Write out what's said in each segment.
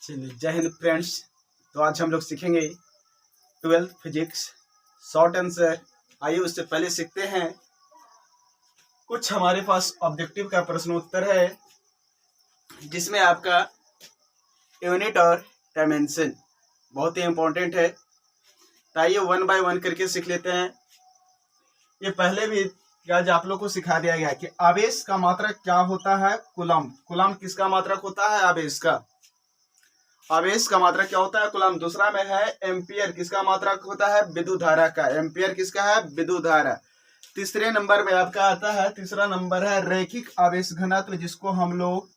चलिए, जय हिंद फ्रेंड्स। तो आज हम लोग सीखेंगे 12th फिजिक्स शॉर्ट आंसर। आइए उससे पहले सीखते हैं। कुछ हमारे पास ऑब्जेक्टिव का प्रश्न उत्तर है जिसमें आपका यूनिट और डायमेंशन बहुत ही इंपॉर्टेंट है। तो आइए वन बाय वन करके सीख लेते हैं। ये पहले भी आज आप लोग को सिखा दिया गया कि आवेश का मात्रक क्या होता है। कूलम। कूलम किसका मात्रक होता है? आवेश का। आवेश का मात्रक क्या होता है? कूलम। दूसरा में है एम्पियर, किसका मात्रक होता है? विद्युत धारा का। एम्पियर किसका है? विद्युत धारा। तीसरे नंबर में आपका आता है, तीसरा नंबर है रैखिक आवेश घनत्व, जिसको हम लोग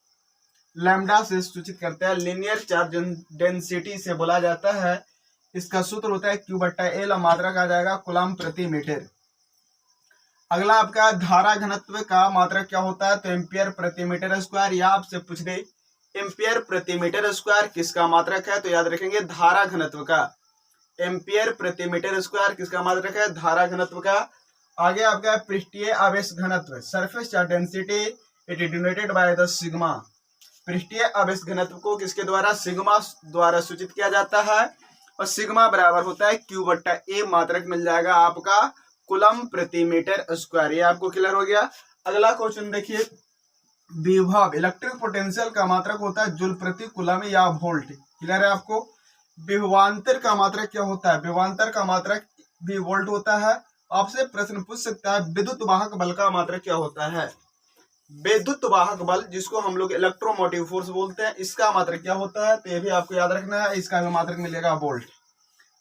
लैम्डा से सूचित करते हैं। लीनियर चार्ज डेंसिटी से बोला जाता है। इसका सूत्र होता है Q/L। मात्रक आ जाएगा कूलम प्रति मीटर। अगला आपका धारा घनत्व का मात्रक क्या होता है? तो एम्पियर प्रति मीटर स्क्वायर। या आपसे पूछ दे एम्पियर प्रति मीटर स्क्वायर किसका मात्रक है? तो याद रखेंगे धारा घनत्व का। एम्पियर प्रति मीटर स्क्वायर किसका मात्रक है? धारा घनत्व का। आगे आपका पृष्ठीय आवेश घनत्व, surface charge density, it is denoted by the sigma. पृष्ठीय आवेश घनत्व को किसके द्वारा? सिग्मा द्वारा सूचित किया जाता है। और सिग्मा बराबर होता है Q/A। मात्रक मिल जाएगा आपका कूलम प्रति मीटर स्क्वायर। ये आपको क्लियर हो गया। अगला क्वेश्चन देखिए, विभव इलेक्ट्रिक पोटेंशियल का मात्रक होता है जूल प्रति कूलम या वोल्ट। क्लियर है आपको? विभवांतर का मात्रक क्या होता है? विभवांतर का मात्रक भी वोल्ट होता है। आपसे प्रश्न पूछ सकता है विद्युत वाहक बल का मात्रक क्या होता है? विद्युत वाहक बल, जिसको हम लोग इलेक्ट्रोमोटिव फोर्स बोलते हैं, इसका मात्रक क्या होता है? तो ये भी आपको याद रखना है। इसका भी मात्रक मिलेगा वोल्ट।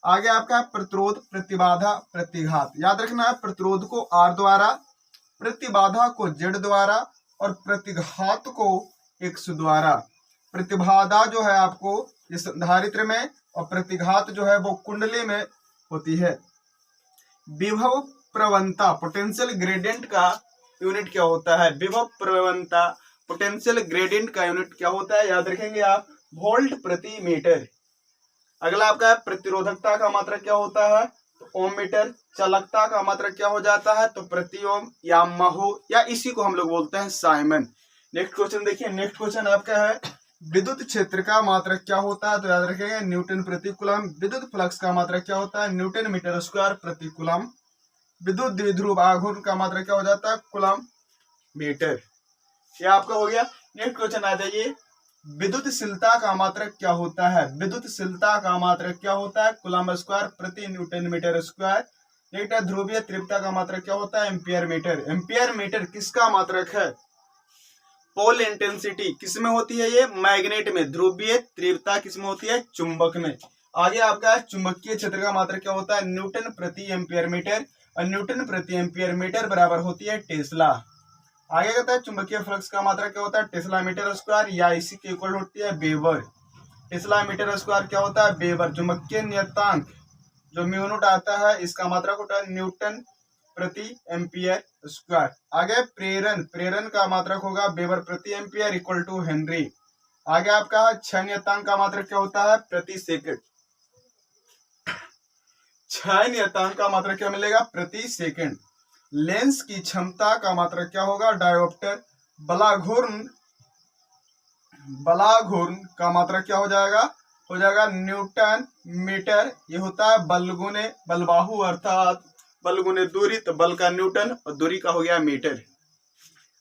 आगे आपका प्रतिरोध, प्रतिबाधा, प्रतिघात। याद रखना है, प्रतिरोध को R द्वारा, प्रतिबाधा को Z द्वारा और प्रतिघात को X द्वारा। प्रतिबाधा जो है आपको इस संधारित्र में और प्रतिघात जो है वो कुंडली में होती है। विभव प्रवणता, पोटेंशियल ग्रेडियंट का यूनिट क्या होता है? विभव प्रवणता, पोटेंशियल ग्रेडियंट का यूनिट क्या होता है? याद रखेंगे आप, वोल्ट प्रति मीटर। अगला आपका प्रतिरोधकता का मात्रक क्या होता है? तो ओम मीटर। चालकता का मात्रक क्या हो जाता है? तो प्रति ओम या महो, या इसी को हम लोग बोलते हैं साइमन। नेक्स्ट क्वेश्चन देखिए। नेक्स्ट क्वेश्चन आपका है विद्युत क्षेत्र का मात्रक क्या होता है? तो याद रखेंगे न्यूटन प्रति कूलम। विद्युत फ्लक्स का मात्रक क्या होता है? न्यूटन मीटर स्क्वायर प्रति कूलम। विद्युत द्विध्रुव आघूर्ण का मात्रक क्या हो जाता है? Coulomb metre. यह आपका हो गया। नेक्स्ट क्वेश्चन आ जाइए, विद्युतशीलता का मात्रक क्या होता है? विद्युतशीलता का मात्रक क्या होता है? कूलम स्क्वायर प्रति न्यूटन मीटर स्क्वायर। नेक्स्ट है ध्रुवीय तीव्रता का मात्रक क्या होता है? Ampere metre. एम्पियर मीटर किसका मात्रक है? पोल इंटेंसिटी किसमें होती है? ये मैग्नेट में। ध्रुवीय तीव्रता किसमें होती है? चुंबक में। आगे आपका चुंबकीय क्षेत्र का मात्रक क्या होता है? न्यूटन प्रति एम्पियर मीटर। और न्यूटन प्रति एम्पियर मीटर बराबर होती है टेस्ला। आगे कहता है चुंबकीय फ्लक्स का मात्रक क्या होता है? टेस्ला मीटर स्क्वायर, या इसी के इक्वल होती है वेबर। टेस्ला मीटर स्क्वायर क्या होता है? वेबर। चुंबकीय नियतांक जो म्यू0 आता है, इसका मात्रक होता है न्यूटन प्रति एम्पियर स्क्वायर। आगे प्रेरण, प्रेरण का मात्रक होगा वेबर प्रति एम्पियर इक्वल टू हेनरी। आगे आपका क्षय नियतांक का मात्रक क्या होता है? प्रति सेकंड। क्षय नियतांक का मात्रक क्या मिलेगा? प्रति सेकंड। लेंस की क्षमता का मात्रक क्या होगा? डायोप्टर। बलाघूर्ण का मात्रक क्या हो जाएगा? हो जाएगा न्यूटन मीटर। ये होता है बल गुने बलबाहु, अर्थात बल गुने दूरी, तो बल का न्यूटन और दूरी का हो गया मीटर।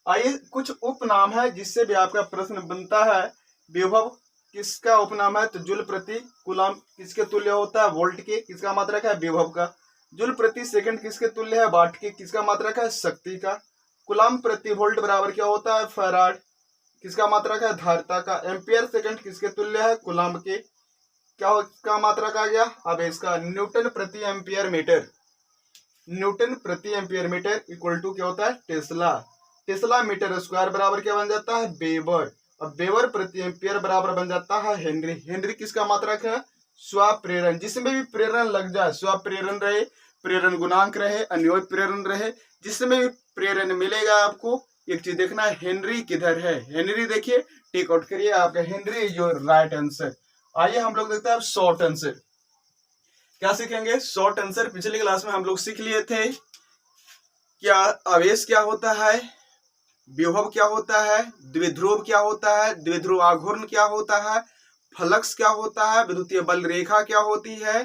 आइए कुछ उपनाम है जिससे भी आपका प्रश्न बनता है। विभव किसका उपनाम है? तो जूल प्रति कूलम किसके तुल्य होता है? वोल्ट के। किसका मात्रक है? विभव का। जूल प्रति सेकंड किसके तुल्य है? वाट के। किसका मात्रक है? शक्ति का। कूलम प्रति वोल्ट बराबर क्या होता है? फैराड। किसका मात्रक है? धारिता का। एम्पियर सेकंड किसके तुल्य है? कूलम के। क्या मात्रक आ गया? आवेश का। न्यूटन प्रति एम्पियर मीटर। न्यूटन प्रति एम्पियर मीटर इक्वल टू क्या होता है? टेस्ला। टेस्ला मीटर स्क्वायर बराबर क्या बन जाता है? वेबर। और वेबर प्रति एम्पियर बराबर बन जाता है हेनरी। हेनरी किसका मात्रक है? स्वप्रेरण। जिसमें भी प्रेरण लग जाए, स्वप्रेरण रहे, प्रेरण गुणांक रहे, अन्योय प्रेरण रहे, जिसमें भी प्रेरण मिलेगा आपको एक चीज देखना है, हेनरी किधर है। हेनरी देखिए, टेक आउट करिए, आपका Henry is your right answer. आइए हम लोग देखते हैं शॉर्ट आंसर। क्या सीखेंगे? Short answer. पिछली क्लास में हम लोग सीख लिए थे क्या आवेश क्या होता है, विभव क्या होता है, द्विध्रुव क्या होता है, द्विध्रुव आघूर्ण क्या होता है, फ्लक्स क्या होता है, विद्युतीय बल रेखा क्या होती है।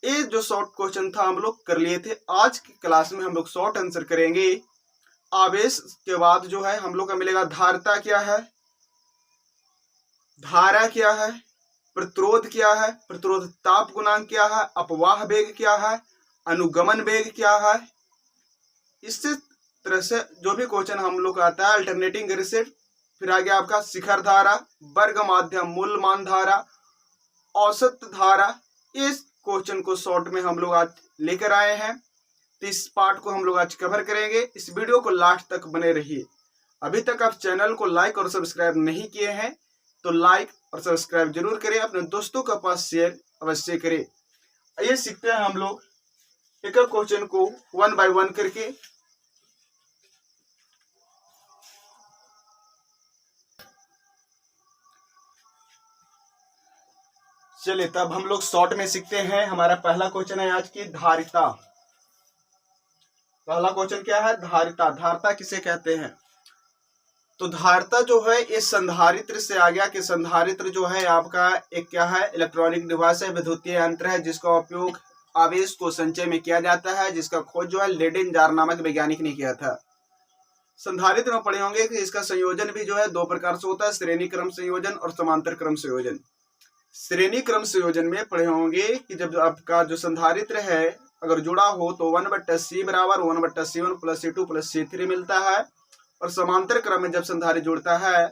ये जो शॉर्ट क्वेश्चन था हम लोग कर लिए थे। आज की क्लास में हम लोग शॉर्ट आंसर करेंगे। आवेश के बाद जो है हम लोग का मिलेगा धारिता क्या है, धारा क्या है, प्रतिरोध क्या है, प्रतिरोध ताप गुणांक क्या है, अपवाह वेग क्या है, अनुगमन वेग क्या है। इसी तरह से जो भी क्वेश्चन हम लोग का आता है अल्टरनेटिंग रिसेट, फिर आगे आपका शिखर धारा, वर्ग माध्यम मूल मान धारा, औसत धारा। इस क्वेश्चन को शॉर्ट में हम लोग आज लेकर आए हैं। तो इस पार्ट को हम लोग आज कवर करेंगे। इस वीडियो को लास्ट तक बने रहिए। अभी तक आप चैनल को लाइक और सब्सक्राइब नहीं किए हैं तो लाइक और सब्सक्राइब जरूर करें, अपने दोस्तों के पास शेयर अवश्य करें। आइए सीखते हैं हम लोग एक क्वेश्चन को 1 बाय 1 करके। चलिए तब हम लोग शॉर्ट में सीखते हैं। हमारा पहला क्वेश्चन है आज की धारिता। पहला क्वेश्चन क्या है, धारिता। धारिता किसे कहते हैं? तो धारिता जो है ये संधारित्र से आ गया कि संधारित्र जो है आपका एक क्या है, इलेक्ट्रॉनिक डिवाइस है, विद्युतीय यंत्र है जिसका उपयोग आवेश को संचय में किया जाता है, जिसका खोज जो है लेडेनजार नामक वैज्ञानिक ने किया था। संधारित्र में पढ़े होंगे कि इसका संयोजन भी जो है दो प्रकार से होता है, श्रेणी क्रम संयोजन और समांतर क्रम संयोजन। श्रेणी क्रम संयोजन में पढ़े होंगे कि जब आपका जो संधारित्र है अगर जुड़ा हो तो 1/c बराबर 1/c1 + c2 + c3 मिलता है, और समांतर क्रम में जब संधारित्र जुड़ता है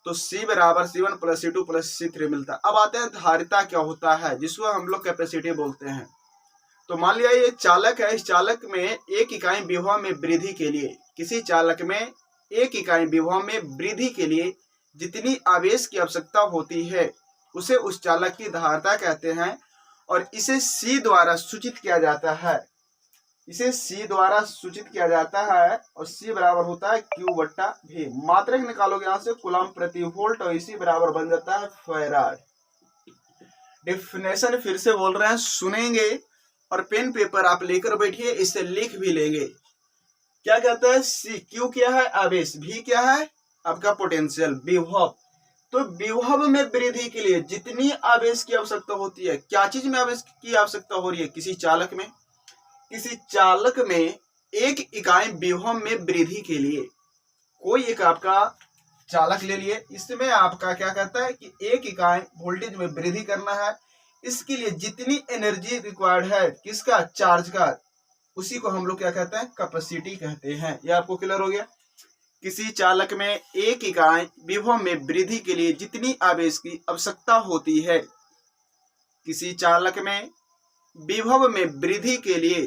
तो c बराबर c1 + c2 + c3 मिलता है। अब आते हैं धारिता क्या होता है, जिसको हम लोग कैपेसिटी बोलते हैं। तो मान लिया ये चालक है, इस चालक में एक इकाई विभव में वृद्धि के लिए, किसी चालक में एक इकाई विभव में वृद्धि के लिए जितनी आवेश की आवश्यकता होती है उसे उस चालक की धारिता कहते हैं, और इसे C द्वारा सूचित किया जाता है। इसे C द्वारा सूचित किया जाता है और C बराबर होता है Q/V। मात्रक निकालोगे यहाँ से कूलम प्रति वोल्ट, और इसी बराबर बन जाता है फैराड। डेफिनेशन फिर से बोल रहे हैं, सुनेंगे और पेन पेपर आप लेकर बैठिए, इसे लिख भी लेंगे। क्या कहता है, C Q क्या है, आवेश, V क्या है आपका पोटेंशियल, विभव। तो विभव में वृद्धि के लिए जितनी आवेश की आवश्यकता होती है, क्या चीज में आवेश की आवश्यकता हो रही है, किसी चालक में, किसी चालक में एक इकाई विभव में वृद्धि के लिए, कोई एक आपका चालक ले लिए, इसमें आपका क्या कहता है कि एक इकाई वोल्टेज में वृद्धि करना है, इसके लिए जितनी एनर्जी रिक्वायर्ड है किसका, चार्ज का, उसी को हम लोग क्या कहते हैं, कैपेसिटी कहते हैं। ये आपको क्लियर हो गया। किसी चालक में एक इकाई विभव में वृद्धि के लिए जितनी आवेश की आवश्यकता होती है, किसी चालक में विभव में वृद्धि के लिए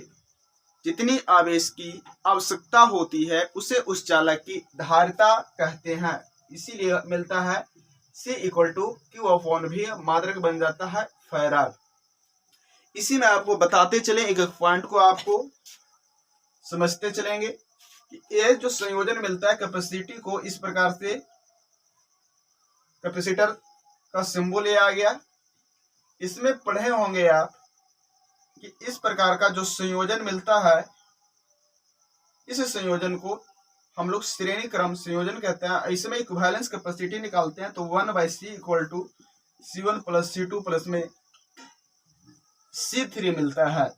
जितनी आवेश की आवश्यकता होती है उसे उस चालक की धारिता कहते हैं। इसीलिए मिलता है C = Q/V, मात्रक बन जाता है फैराड। इसी में आपको बताते चले, एक पॉइंट को आपको समझते चलेंगे कि ये जो संयोजन मिलता है कैपेसिटी को, इस प्रकार से कैपेसिटर का सिंबल ये आ गया। इसमें पढ़े होंगे आप कि इस प्रकार का जो संयोजन मिलता है, इस संयोजन को हम लोग श्रेणी क्रम संयोजन कहते हैं। इसमें इक्विवेलेंस कैपेसिटी निकालते हैं तो 1/c = c1 + c2 + में c3 मिलता है।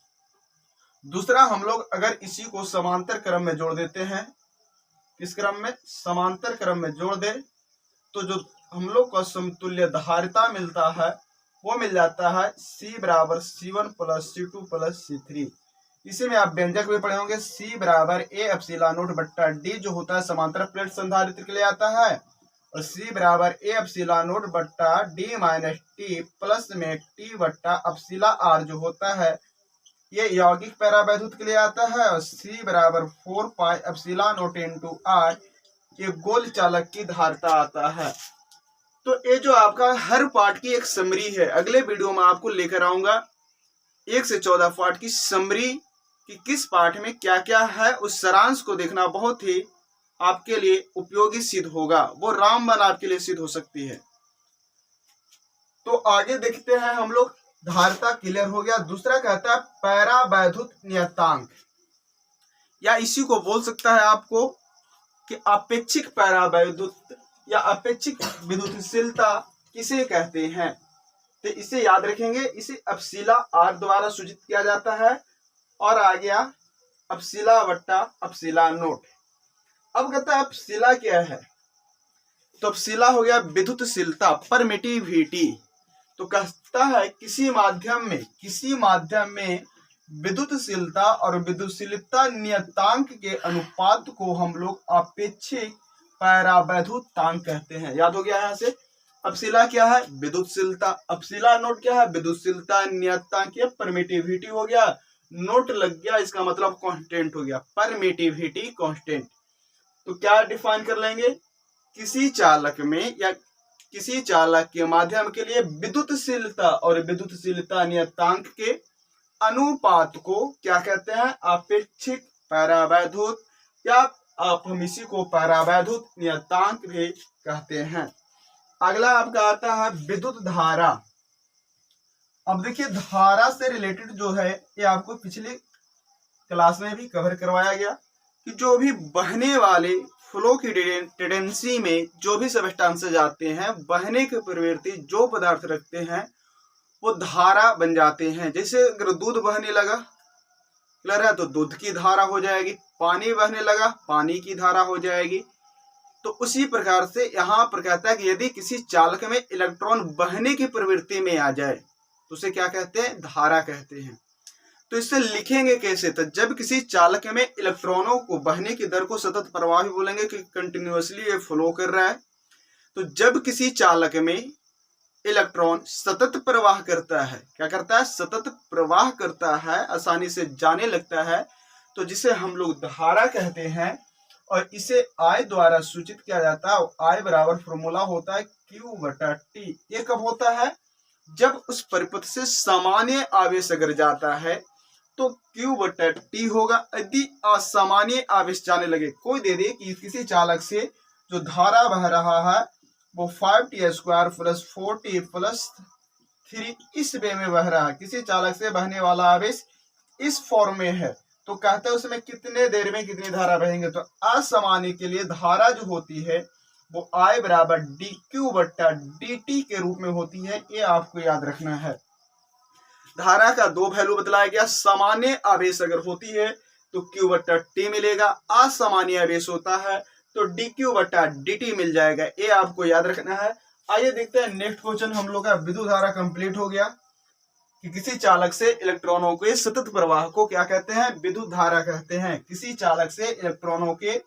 दूसरा हम लोग अगर इसी को समांतर क्रम में जोड़ देते हैं, किस क्रम में, समांतर क्रम में जोड़ दे, तो जो हम लोग का समतुल्य धारिता मिलता है वो मिल जाता है C बराबर c1 + c2 + c3। इसी में आप व्यंजक भी पढ़े होंगे, C बराबर A/0/D जो होता है समांतर प्लेट संधारित्र के लिए आता है, और C बराबर A/0/D - T प्लस में T/R जो होता है ये यौगिक पैरावैद्युत के लिए आता है, और C बराबर 4πε0 R ये गोल चालक की धारिता आता है। तो ये जो आपका हर पार्ट की एक समरी है, अगले वीडियो में आपको लेकर आऊंगा 1 से 14 पार्ट की समरी कि किस पार्ट में क्या क्या है। उस सारांश को देखना बहुत ही आपके लिए उपयोगी सिद्ध होगा, वो रामबाण आपके लिए सिद्ध हो सकती है। तो आगे देखते हैं हम लोग, धारिता क्लियर हो गया। दूसरा कहता है पैरावैद्युत नियतांक, या इसी को बोल सकता है आपको कि अपेक्षिक पैरावैद्युत या अपेक्षिक विद्युतशीलता किसे कहते हैं। तो इसे याद रखेंगे। इसे अपशिला आर द्वारा सूचित किया जाता है। और आ गया अपशिला वट्टा अपशिला नोट। अब कहता है अपशिला क्या है, तो अपशिला हो गया विद्युतशीलता, परमिटिविटी। तो कहता है किसी माध्यम में विद्युतशीलता और विद्युतशीलता नियतांक के अनुपात को हम लोग अपेक्षिक परावैद्युतांक कहते हैं। याद हो गया यहाँ से। अपशिला क्या है, विद्युतशीलता। अपशिला नोट क्या है, विद्युतशीलता नियतांक या परमिटिविटी हो गया। नोट लग गया, इसका मतलब कांस्टेंट हो गया, परमिटिविटी कांस्टेंट। तो क्या डिफाइन कर लेंगे, किसी चालक में या किसी चालक के माध्यम के लिए विद्युतशीलता और विद्युतशीलता नियतांक के अनुपात को क्या कहते हैं, अपेक्षिक परावैद्युत, या आप हम इसी को परावैद्युत नियतांक भी कहते हैं। अगला आपका आता है विद्युत धारा। अब देखिए धारा से रिलेटेड जो है ये आपको पिछले क्लास में भी कवर करवाया गया कि जो भी बहने वाले फ्लो की टेंडेंसी में जो भी सबस्टेंसेस आते हैं, बहने की प्रवृत्ति जो पदार्थ रखते हैं वो धारा बन जाते हैं। जैसे अगर दूध बहने लगा, क्लियर है, तो दूध की धारा हो जाएगी। पानी बहने लगा, पानी की धारा हो जाएगी। तो उसी प्रकार से यहाँ पर कहता है कि यदि किसी चालक में इलेक्ट्रॉन बहने की प्रवृत्ति में आ जाए तो उसे क्या कहते हैं, धारा कहते हैं। तो इससे लिखेंगे कैसे, तो जब किसी चालक में इलेक्ट्रॉनों को बहने की दर को सतत प्रवाह भी बोलेंगे कि कंटिन्यूअसली ये फ्लो कर रहा है। तो जब किसी चालक में इलेक्ट्रॉन सतत प्रवाह करता है, क्या करता है, सतत प्रवाह करता है, आसानी से जाने लगता है, तो जिसे हम लोग धारा कहते हैं। और इसे I द्वारा सूचित किया जाता है। I बराबर फॉर्मूला होता है Q बटा T। ये कब होता है, जब उस परिपथ से सामान्य आवेश अगर जाता है तो Q बटा T होगा। यदि असामान्य आवेश जाने लगे, कोई दे दे कि किसी चालक से जो धारा बह रहा है वो 5t² प्लस 4t प्लस 3 इस वे में बह रहा है, किसी चालक से बहने वाला आवेश इस फॉर्म में है, तो कहते हैं उसमें कितने देर में कितनी धारा बहेंगे। तो असामान्य के लिए धारा जो होती है वो I बराबर dq बट्टा dt के रूप में होती है। ये आपको याद रखना है। धारा का दो वैल्यू बतलाया गया, सामान्य आवेश अगर होती है तो q बट्टा t मिलेगा, असामान्य आवेश होता है तो dq बट्टा dt मिल जाएगा। ये आपको याद रखना है। आइए देखते हैं नेक्स्ट क्वेश्चन। हम लोग का विद्युत धारा कंप्लीट हो गया कि किसी चालक से इलेक्ट्रॉनों के सतत प्रवाह को क्या कहते हैं, विद्युत धारा कहते हैं। किसी चालक से इलेक्ट्रॉनों के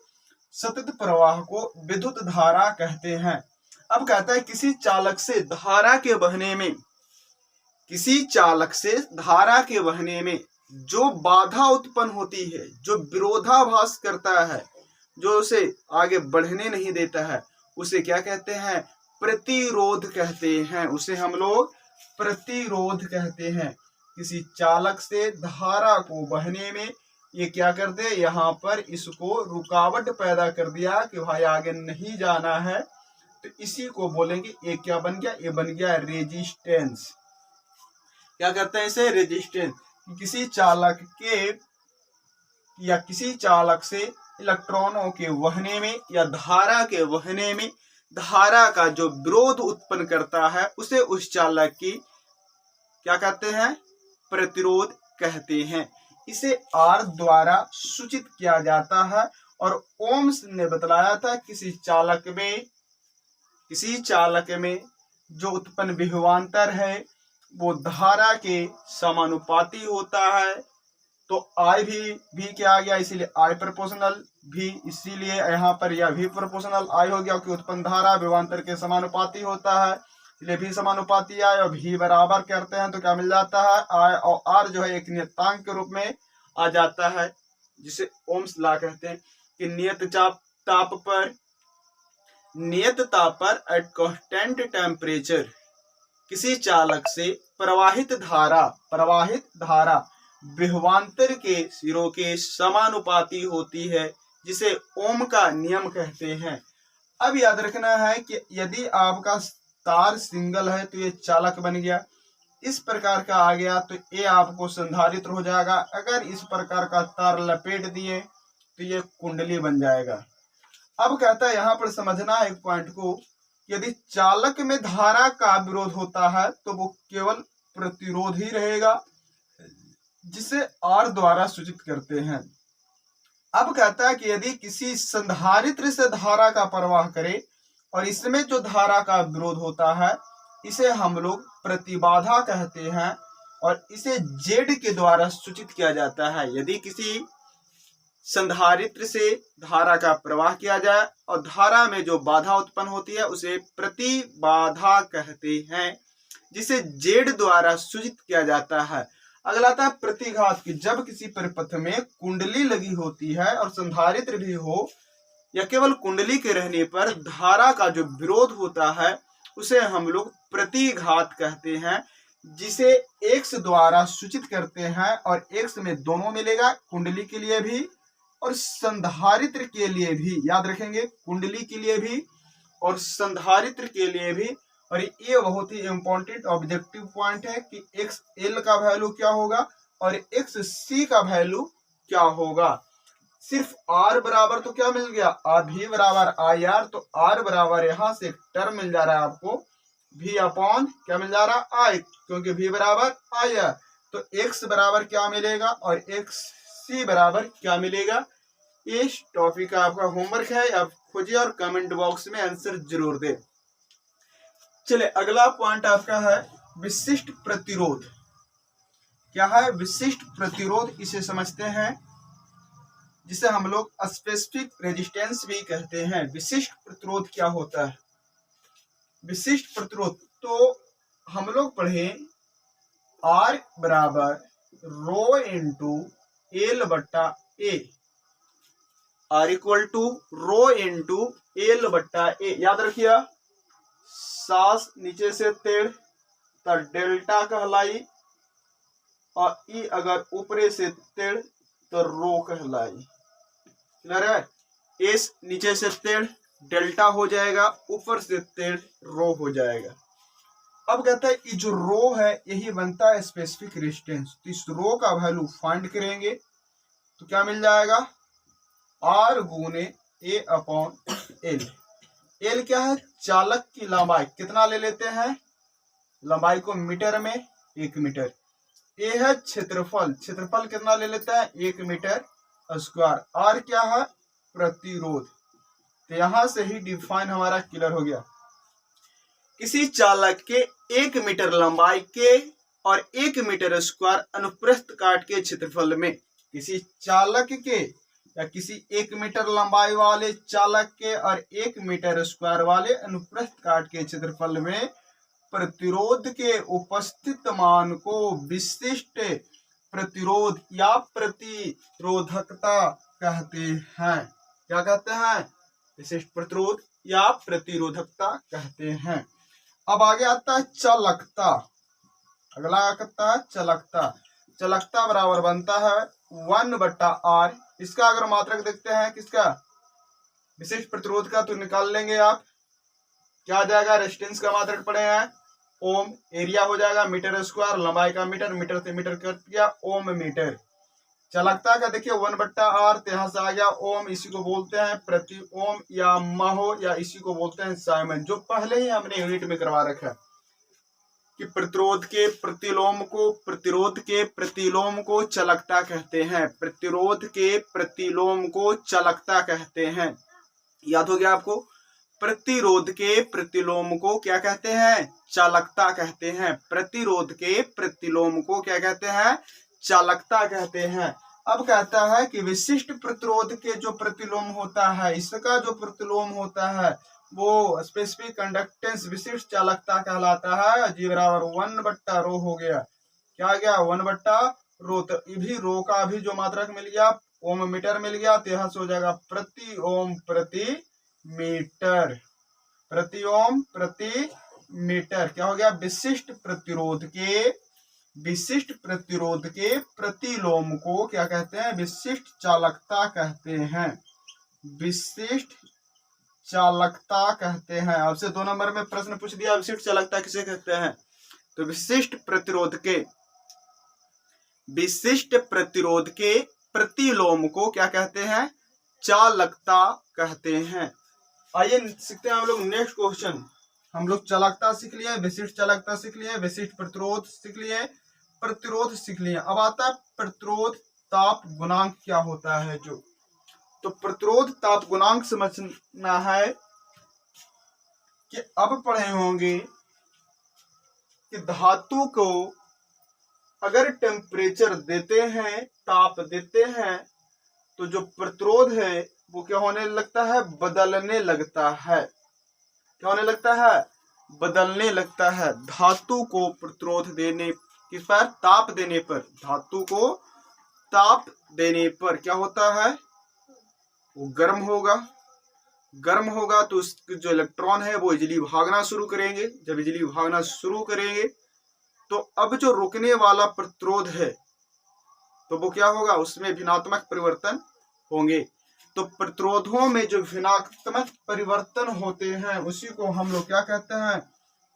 सतत प्रवाह को विद्युत धारा कहते हैं। अब कहता है किसी चालक से धारा के बहने में, किसी चालक से धारा के बहने में जो बाधा उत्पन्न होती है, जो विरोधाभास करता है, जो उसे आगे बढ़ने नहीं देता है, उसे क्या कहते हैं, प्रतिरोध कहते हैं। उसे हम लोग प्रतिरोध कहते हैं। किसी चालक से धारा को बहने में ये क्या कर दे, यहाँ पर इसको रुकावट पैदा कर दिया कि भाई आगे नहीं जाना है, तो इसी को बोलेंगे, ये क्या बन गया, ये बन गया रेजिस्टेंस। क्या कहते हैं इसे, रेजिस्टेंस। किसी चालक के या किसी चालक से इलेक्ट्रॉनों के वहने में या धारा के वहने में धारा का जो विरोध उत्पन्न करता है उसे उस चालक की क्या कहते हैं, प्रतिरोध कहते हैं। इसे R द्वारा सूचित किया जाता है। और ओम्स ने बतलाया था किसी चालक में जो उत्पन्न विभवांतर है वो धारा के समानुपाती होता है। तो I भी क्या आ गया, इसीलिए I प्रोपोर्शनल भी, इसीलिए यहाँ पर यह भी प्रोपोर्शनल I हो गया, क्योंकि उत्पन्न धारा विभवांतर के समानुपाती होता है, इसलिए भी समानुपाती I और भी बराबर करते हैं तो क्या मिल जाता है, I और R जो है एक नियतांक के रूप में आ जाता है, जिसे ओम्स लॉ कहते हैं। कि नियत ताप पर एट कांस्टेंट टेम्परेचर किसी चालक से प्रवाहित धारा विभवांतर के सिरों के समानुपाती होती है, जिसे ओम का नियम कहते हैं। अब याद रखना है कि यदि आपका तार सिंगल है तो ये चालक बन गया, इस प्रकार का आ गया तो ये आपको संधारित्र हो जाएगा। अगर इस प्रकार का तार लपेट दिए तो ये कुंडली बन जाएगा। अब कहता है यहाँ पर समझना है एक पॉइंट को यदि चालक में धारा का विरोध होता है तो वो केवल प्रतिरोध ही रहेगा, जिसे R द्वारा सूचित करते हैं। अब कहता है कि यदि किसी संधारित्र से धारा का प्रवाह करे और इसमें जो धारा का विरोध होता है इसे हम लोग प्रतिबाधा कहते हैं और इसे Z के द्वारा सूचित किया जाता है। यदि किसी संधारित्र से धारा का प्रवाह किया जाए और धारा में जो बाधा उत्पन्न होती है उसे प्रतिबाधा कहते हैं, जिसे Z द्वारा सूचित किया जाता है। अगला आता है प्रतिघात की। जब किसी परिपथ में कुंडली लगी होती है और संधारित्र भी हो या केवल कुंडली के रहने पर धारा का जो विरोध होता है उसे हम लोग प्रतिघात कहते हैं, जिसे X द्वारा सूचित करते हैं और X में दोनों मिलेगा, कुंडली के लिए भी और संधारित्र के लिए भी। याद रखेंगे, कुंडली के लिए भी और संधारित्र के लिए भी। और ये बहुत ही इंपॉर्टेंट ऑब्जेक्टिव पॉइंट है कि XL का वैल्यू क्या होगा और XC का वैल्यू क्या होगा। सिर्फ R बराबर तो क्या मिल गया, V बराबर IR, तो R बराबर यहां से टर्म मिल जा रहा है आपको V अपॉन क्या मिल जा रहा है I, क्योंकि V बराबर IR। तो X बराबर क्या मिलेगा और XC बराबर क्या मिलेगा। इस टॉपिक का आपका होमवर्क है, आप खोजिए और कमेंट बॉक्स में आंसर जरूर दे। चलिए अगला पॉइंट आपका है विशिष्ट प्रतिरोध। क्या है विशिष्ट प्रतिरोध, इसे समझते हैं, जिसे हम लोग स्पेसिफिक रेजिस्टेंस भी कहते हैं। विशिष्ट प्रतिरोध क्या होता है। विशिष्ट प्रतिरोध तो हम लोग पढ़े R बराबर रो इंटू एल बट्टा A, R equal to rho into L बट्टा ए। याद रखिए, सास नीचे से तेड़ तो डेल्टा कहलाई और ई अगर ऊपरे से तेड़ तो रो कहलाई। क्लियर है, एस नीचे से तेड़ डेल्टा हो जाएगा, ऊपर से तेड़ रो हो जाएगा। अब कहता है कि जो रो है यही बनता है स्पेसिफिक रेजिस्टेंस। तो इस रो का वैल्यू फाइंड करेंगे तो क्या मिल जाएगा, R गुने ए अपॉन एल। एल क्या है, चालक की लंबाई। कितना ले लेते हैं लंबाई को मीटर में, 1 मीटर। ए है क्षेत्रफल, क्षेत्रफल कितना ले लेते हैं 1 मीटर स्क्वायर। आर क्या है प्रतिरोध। तो यहां से ही डिफाइन हमारा क्लियर हो गया। किसी चालक के 1 मीटर लंबाई के और 1 मीटर स्क्वायर अनुप्रस्थ काट के क्षेत्रफल में, किसी चालक के या किसी 1 मीटर लंबाई वाले चालक के और 1 मीटर स्क्वायर वाले अनुप्रस्थ काट के क्षेत्रफल में प्रतिरोध के उपस्थित मान को विशिष्ट प्रतिरोध या प्रतिरोधकता कहते हैं। क्या कहते हैं, विशिष्ट प्रतिरोध या प्रतिरोधकता कहते हैं। अब आगे आता है चालकता। अगला आता है चालकता। चालकता बराबर बनता है 1/R। इसका अगर मात्रक देखते हैं किसका, विशिष्ट प्रतिरोध का, तो निकाल लेंगे आप। क्या आ जाएगा, रेजिस्टेंस का मात्रक पड़े हैं ओम, एरिया हो जाएगा मीटर स्क्वायर, लंबाई का मीटर, मीटर से मीटर कट गया ओम मीटर। चालकता का देखिए 1/R, तो यहाँ से आ गया ओम। इसी को बोलते हैं प्रति ओम या महो, या इसी को बोलते हैं साइमन, जो पहले ही हमने यूनिट में करवा रखा है कि प्रतिरोध के प्रतिलोम को, प्रतिरोध के प्रतिलोम को चालकता कहते हैं। प्रतिरोध के प्रतिलोम को चालकता कहते हैं। याद हो गया आपको, प्रतिरोध के प्रतिलोम को क्या कहते हैं, चालकता कहते हैं। प्रतिरोध के प्रतिलोम को क्या कहते हैं, चालकता कहते हैं। अब कहता है कि विशिष्ट प्रतिरोध के जो प्रतिलोम होता है, इसका जो प्रतिलोम होता है वो स्पेसिफिक कंडक्टेंस विशिष्ट चालकता कहलाता है। जी बराबर 1/रो हो गया। क्या गया 1/रो। तो भी रो का भी जो मात्रक मिल गया ओम मीटर मिल गया, तो यहाँ से हो जाएगा प्रति ओम प्रति मीटर। प्रति ओम प्रति मीटर क्या हो गया, विशिष्ट प्रतिरोध के, विशिष्ट प्रतिरोध के प्रतिलोम को क्या कहते हैं, विशिष्ट चालकता कहते हैं। विशिष्ट चालकता कहते हैं। आपसे 2 नंबर में प्रश्न पूछ दिया विशिष्ट चालकता किसे कहते हैं, तो विशिष्ट प्रतिरोध के, विशिष्ट प्रतिरोध के प्रतिलोम को क्या कहते हैं, चालकता कहते हैं। आइए सीखते हैं हम लोग नेक्स्ट क्वेश्चन। हम लोग चालकता सीख लिए, विशिष्ट चालकता सीख लिए, विशिष्ट प्रतिरोध सीख लिए, प्रतिरोध सीख लिए। अब आता है प्रतिरोध ताप गुणांक क्या होता है जो। तो प्रतिरोध ताप गुणांक समझना है कि अब पढ़े होंगे कि धातु को अगर टेम्परेचर देते हैं, ताप देते हैं, तो जो प्रतिरोध है वो क्या होने लगता है, बदलने लगता है। क्या होने लगता है, बदलने लगता है। धातु को प्रतिरोध देने किस पर, ताप देने पर, धातु को ताप देने पर क्या होता है, वो गर्म होगा। गर्म होगा तो उसके जो इलेक्ट्रॉन है वो इजिली भागना शुरू करेंगे। जब इजिली भागना शुरू करेंगे तो अब जो रुकने वाला प्रतिरोध है तो वो क्या होगा, उसमें भिन्नात्मक परिवर्तन होंगे। तो प्रतिरोधों में जो भिन्नात्मक परिवर्तन होते हैं उसी को हम लोग क्या कहते हैं,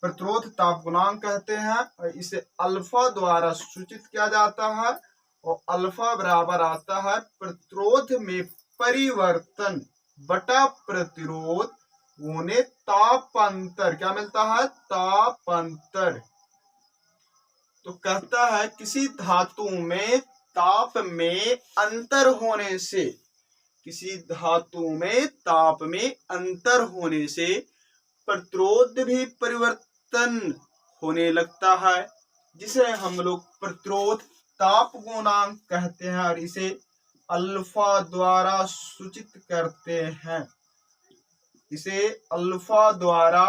प्रतिरोध ताप गुणांक कहते हैं। और इसे अल्फा द्वारा सूचित किया जाता है और अल्फा बराबर आता है प्रतिरोध में परिवर्तन बटा प्रतिरोध होने तापांतर। क्या मिलता है, तापांतर। तो कहता है किसी धातु में ताप में अंतर होने से, किसी धातु में ताप में अंतर होने से प्रतिरोध भी परिवर्तन होने लगता है, जिसे हम लोग प्रतिरोध ताप गुणांक कहते हैं और इसे अल्फा द्वारा सूचित करते हैं। इसे अल्फा द्वारा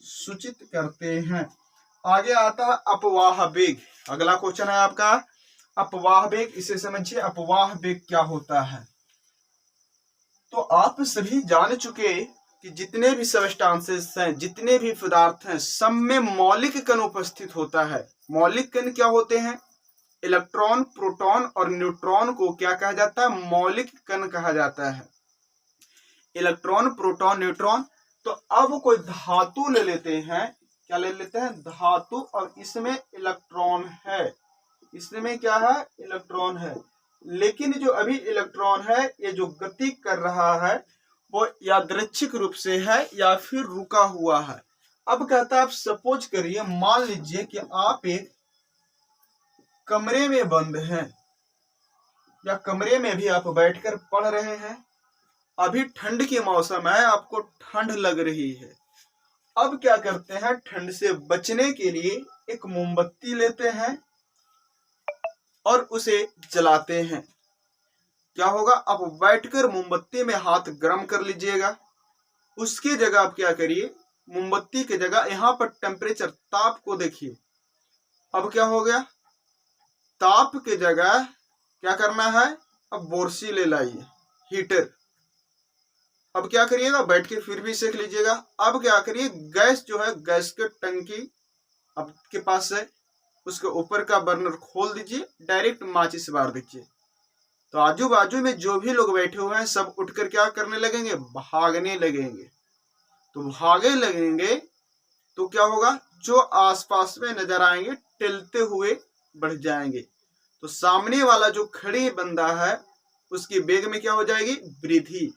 सूचित करते हैं। आगे आता है अपवाह वेग। अगला क्वेश्चन है आपका अपवाह वेग। इसे समझिए अपवाह वेग क्या होता है। तो आप सभी जान चुके कि जितने भी सबस्टांसेस हैं, जितने भी पदार्थ हैं, सब में मौलिक कण उपस्थित होता है। मौलिक कण क्या होते हैं, इलेक्ट्रॉन, प्रोटॉन और न्यूट्रॉन को क्या कहा जाता है, मौलिक कण कहा जाता है। Electron, proton, neutron. तो अब कोई धातु ले लेते हैं, क्या ले लेते हैं, धातु, और इसमें इलेक्ट्रॉन है। इसमें क्या है, इलेक्ट्रॉन है। लेकिन जो अभी इलेक्ट्रॉन है ये जो गति कर रहा है वो यादृच्छिक रूप से है या फिर रुका हुआ है। अब कहता है आप सपोज करिए, मान लीजिए कि आप एक कमरे में बंद हैं या कमरे में भी आप बैठकर पढ़ रहे हैं। अभी ठंड के मौसम है, आपको ठंड लग रही है। अब क्या करते हैं, ठंड से बचने के लिए एक मोमबत्ती लेते हैं और उसे जलाते हैं। क्या होगा, आप बैठकर मोमबत्ती में हाथ गर्म कर लीजिएगा। उसकी जगह आप क्या करिए, मोमबत्ती की जगह यहां पर टेम्परेचर, ताप को देखिए। अब क्या हो गया, ताप की जगह क्या करना है, अब बोरसी ले लाइए, हीटर। अब क्या करिएगा, बैठ के फिर भी सेक लीजिएगा। अब क्या करिए, गैस जो है, गैस की टंकी आपके पास है, उसके ऊपर का बर्नर खोल दीजिए, डायरेक्ट माचिस बार दीजिए। तो आजू बाजू में जो भी लोग बैठे हुए हैं सब उठकर क्या करने लगेंगे, भागने लगेंगे। तो भागे लगेंगे तो क्या होगा, जो आसपास में नजर आएंगे टिलते हुए बढ़ जाएंगे। तो सामने वाला जो खड़ी बंदा है उसकी वेग में क्या हो जाएगी, वृद्धि।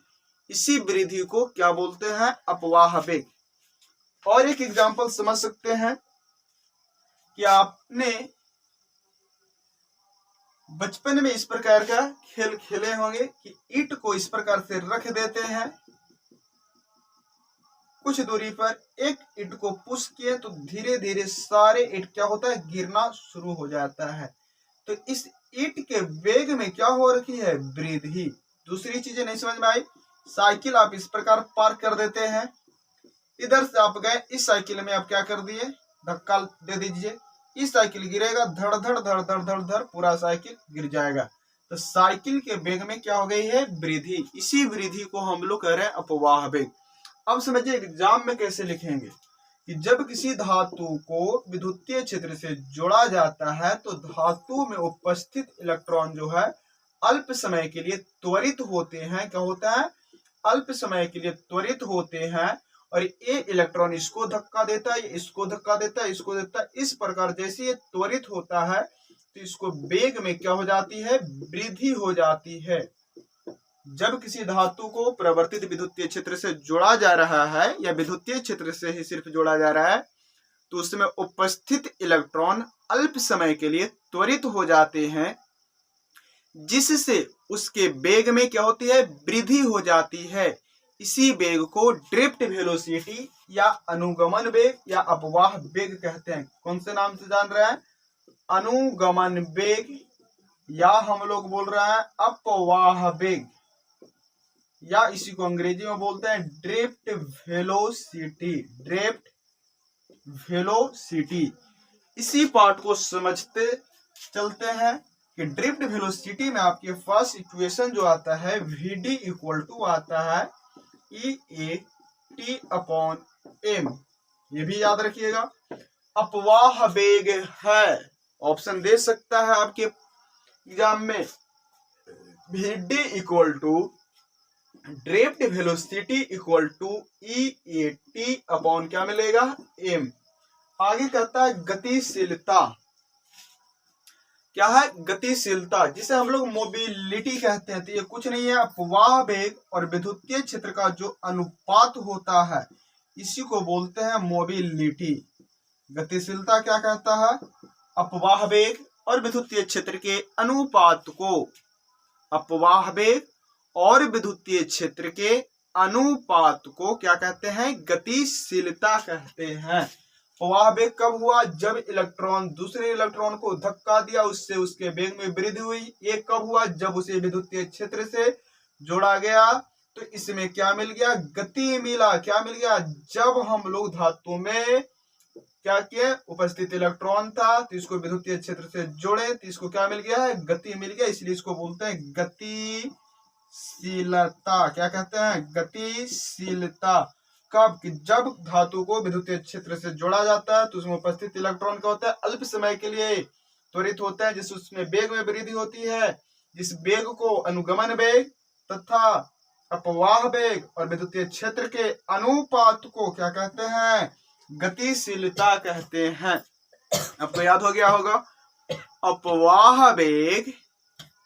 इसी वृद्धि को क्या बोलते हैं, अपवाह वेग। और एक एग्जांपल समझ सकते हैं कि आपने बचपन में इस प्रकार का खेल खेले होंगे कि ईंट को इस प्रकार से रख देते हैं, कुछ दूरी पर एक ईंट को पुश किए तो धीरे धीरे सारे ईंट क्या होता है, गिरना शुरू हो जाता है। तो इस ईंट के वेग में क्या हो रखी है, वृद्धि। दूसरी चीजें नहीं समझ में आई, साइकिल आप इस प्रकार पार्क कर देते हैं, इधर से आप गए, इस साइकिल में आप क्या कर दिए, धक्का दे दीजिए, इस साइकिल गिरेगा, धड़ धड़ धड़ धड़ धड़ धड़ पूरा साइकिल गिर जाएगा। तो साइकिल के वेग में क्या हो गई है, वृद्धि। इसी वृद्धि को हम लोग कह रहे हैं अपवाह वेग। अब समझिए एग्जाम में कैसे लिखेंगे कि जब किसी धातु को विद्युतीय क्षेत्र से जोड़ा जाता है तो धातु में उपस्थित इलेक्ट्रॉन जो है अल्प समय के लिए त्वरित होते हैं। क्या होता है, अल्प समय के लिए त्वरित होते हैं। और ये इलेक्ट्रॉन इसको धक्का देता है, इसको धक्का देता है, इसको देता है। इस प्रकार जैसे ये त्वरित होता है तो इसको वेग में क्या हो जाती है, वृद्धि हो जाती है। जब किसी धातु को प्रवर्तित विद्युतीय क्षेत्र से जोड़ा जा रहा है या विद्युतीय क्षेत्र से ही सिर्फ जोड़ा जा रहा है तो उसमें उपस्थित इलेक्ट्रॉन अल्प समय के लिए त्वरित हो जाते हैं, जिससे उसके वेग में क्या होती है, वृद्धि हो जाती है। इसी वेग को ड्रिफ्ट वेलोसिटी या अनुगमन वेग या अपवाह वेग कहते हैं। कौन से नाम से जान रहे हैं? अनुगमन वेग, या हम लोग बोल रहे हैं अपवाह वेग, या इसी को अंग्रेजी में बोलते हैं ड्रिफ्ट वेलोसिटी। Drift velocity. इसी पार्ट को समझते चलते हैं कि ड्रिफ्ट वेलोसिटी में आपके पास इक्वेशन जो आता है vd इक्वल टू आता है EAT/m। ये भी याद रखिएगा। अपवाह वेग है, ऑप्शन दे सकता है आपके एग्जाम में, vd equal to drift velocity equal to EAT/ क्या मिलेगा, m। आगे कहता है गतिशीलता। क्या है? गतिशीलता, जिसे हम लोग मोबिलिटी कहते हैं। तो ये कुछ नहीं है, अपवाह वेग और विद्युतीय क्षेत्र का जो अनुपात होता है इसी को बोलते हैं मोबिलिटी। गतिशीलता क्या कहता है? अपवाह वेग और विद्युतीय क्षेत्र के अनुपात को, अपवाह वेग और विद्युतीय क्षेत्र के अनुपात को क्या कहते हैं? गतिशीलता कहते हैं। अपवाह वेग कब हुआ? जब इलेक्ट्रॉन दूसरे इलेक्ट्रॉन को धक्का दिया, उससे उसके वेग में वृद्धि हुई। ये कब हुआ? जब उसे विद्युतीय क्षेत्र से जोड़ा गया तो इसमें क्या मिल गया? गति मिला। क्या मिल गया? जब हम लोग धातु में क्या किए, उपस्थित इलेक्ट्रॉन था तो इसको विद्युतीय क्षेत्र से जोड़े तो इसको क्या मिल गया है? गति मिल गया। इसलिए इसको बोलते हैं गतिशीलता। क्या कहते हैं? गतिशीलता। कब? कि जब धातु को विद्युतीय क्षेत्र से जोड़ा जाता है तो उसमें उपस्थित इलेक्ट्रॉन क्या होता है? अल्प समय के लिए त्वरित होता है, जिससे उसमें वेग में वृद्धि होती है। जिस वेग को अनुगमन वेग तथा अपवाह वेग और विद्युतीय क्षेत्र के अनुपात को क्या कहते हैं? गतिशीलता कहते हैं। आपको याद हो गया होगा, अपवाह वेग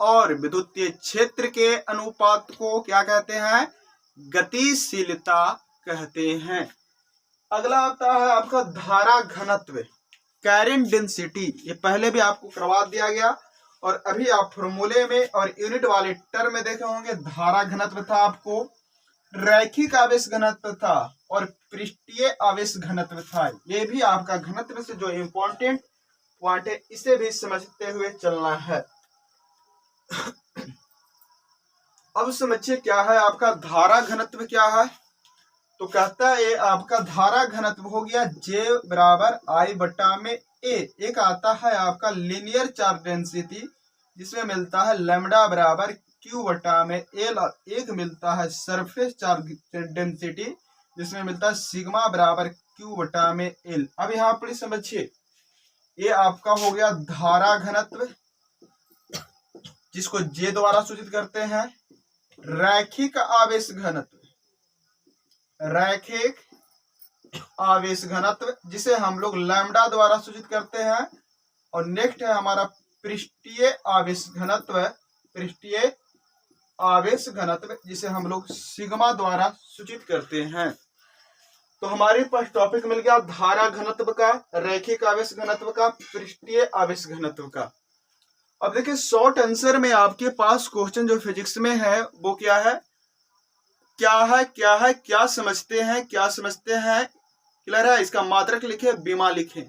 और विद्युतीय क्षेत्र के अनुपात को क्या कहते हैं? गतिशीलता कहते हैं। अगला आता है आपका धारा घनत्व, करंट डेंसिटी। ये पहले भी आपको करवा दिया गया और अभी आप फॉर्मूले में और यूनिट वाले टर्म में देखे होंगे। धारा घनत्व था, आपको रैखिक आवेश घनत्व था और पृष्ठीय आवेश घनत्व था। ये भी आपका घनत्व से जो इंपॉर्टेंट पॉइंट है, इसे भी समझते हुए चलना है। अब समझिए क्या है आपका धारा घनत्व। क्या है? तो कहता है ये आपका धारा घनत्व हो गया J बराबर I बटा में A। एक आता है आपका लीनियर चार्ज डेंसिटी, जिसमें मिलता है लैम्डा बराबर Q बटा में L। एक मिलता है सरफेस चार्ज डेंसिटी, जिसमें मिलता है सिग्मा बराबर Q बटा में L। अब यहाँ पर समझिए, ये आपका हो गया धारा घनत्व, जिसको J द्वारा सूचित करते हैं। रैखिक आवेश घनत्व, रैखिक आवेश घनत्व, जिसे हम लोग लैम्डा द्वारा सूचित करते हैं। और नेक्स्ट है हमारा पृष्ठीय आवेश घनत्व, पृष्ठीय आवेश घनत्व, जिसे हम लोग सिग्मा द्वारा सूचित करते हैं। तो हमारे पास टॉपिक मिल गया धारा घनत्व का, रैखिक आवेश घनत्व का, पृष्ठीय आवेश घनत्व का। अब देखिए शॉर्ट आंसर में आपके पास क्वेश्चन जो फिजिक्स में है वो क्या है, क्या है, क्या है, क्या समझते हैं, क्या समझते हैं। क्लियर है? इसका मात्रक लिखे, बीमा लिखे।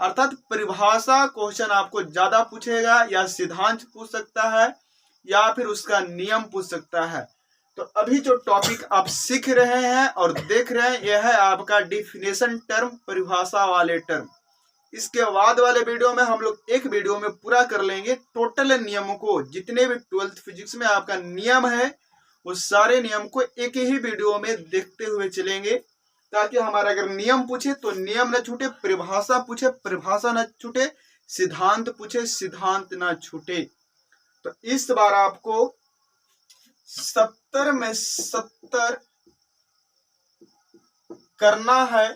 अर्थात परिभाषा क्वेश्चन आपको ज्यादा पूछेगा, या सिद्धांत पूछ सकता है, या फिर उसका नियम पूछ सकता है। तो अभी जो टॉपिक आप सीख रहे हैं और देख रहे हैं, यह है आपका डिफिनेशन टर्म, परिभाषा वाले टर्म। इसके बाद वाले वीडियो में हम लोग एक वीडियो में पूरा कर लेंगे टोटल नियमों को। जितने भी 12th फिजिक्स में आपका नियम है वो सारे नियम को एक ही वीडियो में देखते हुए चलेंगे, ताकि हमारा अगर नियम पूछे तो नियम न छूटे, परिभाषा पूछे परिभाषा न छूटे, सिद्धांत पूछे सिद्धांत न छूटे। तो इस बार आपको 70 में 70 करना है,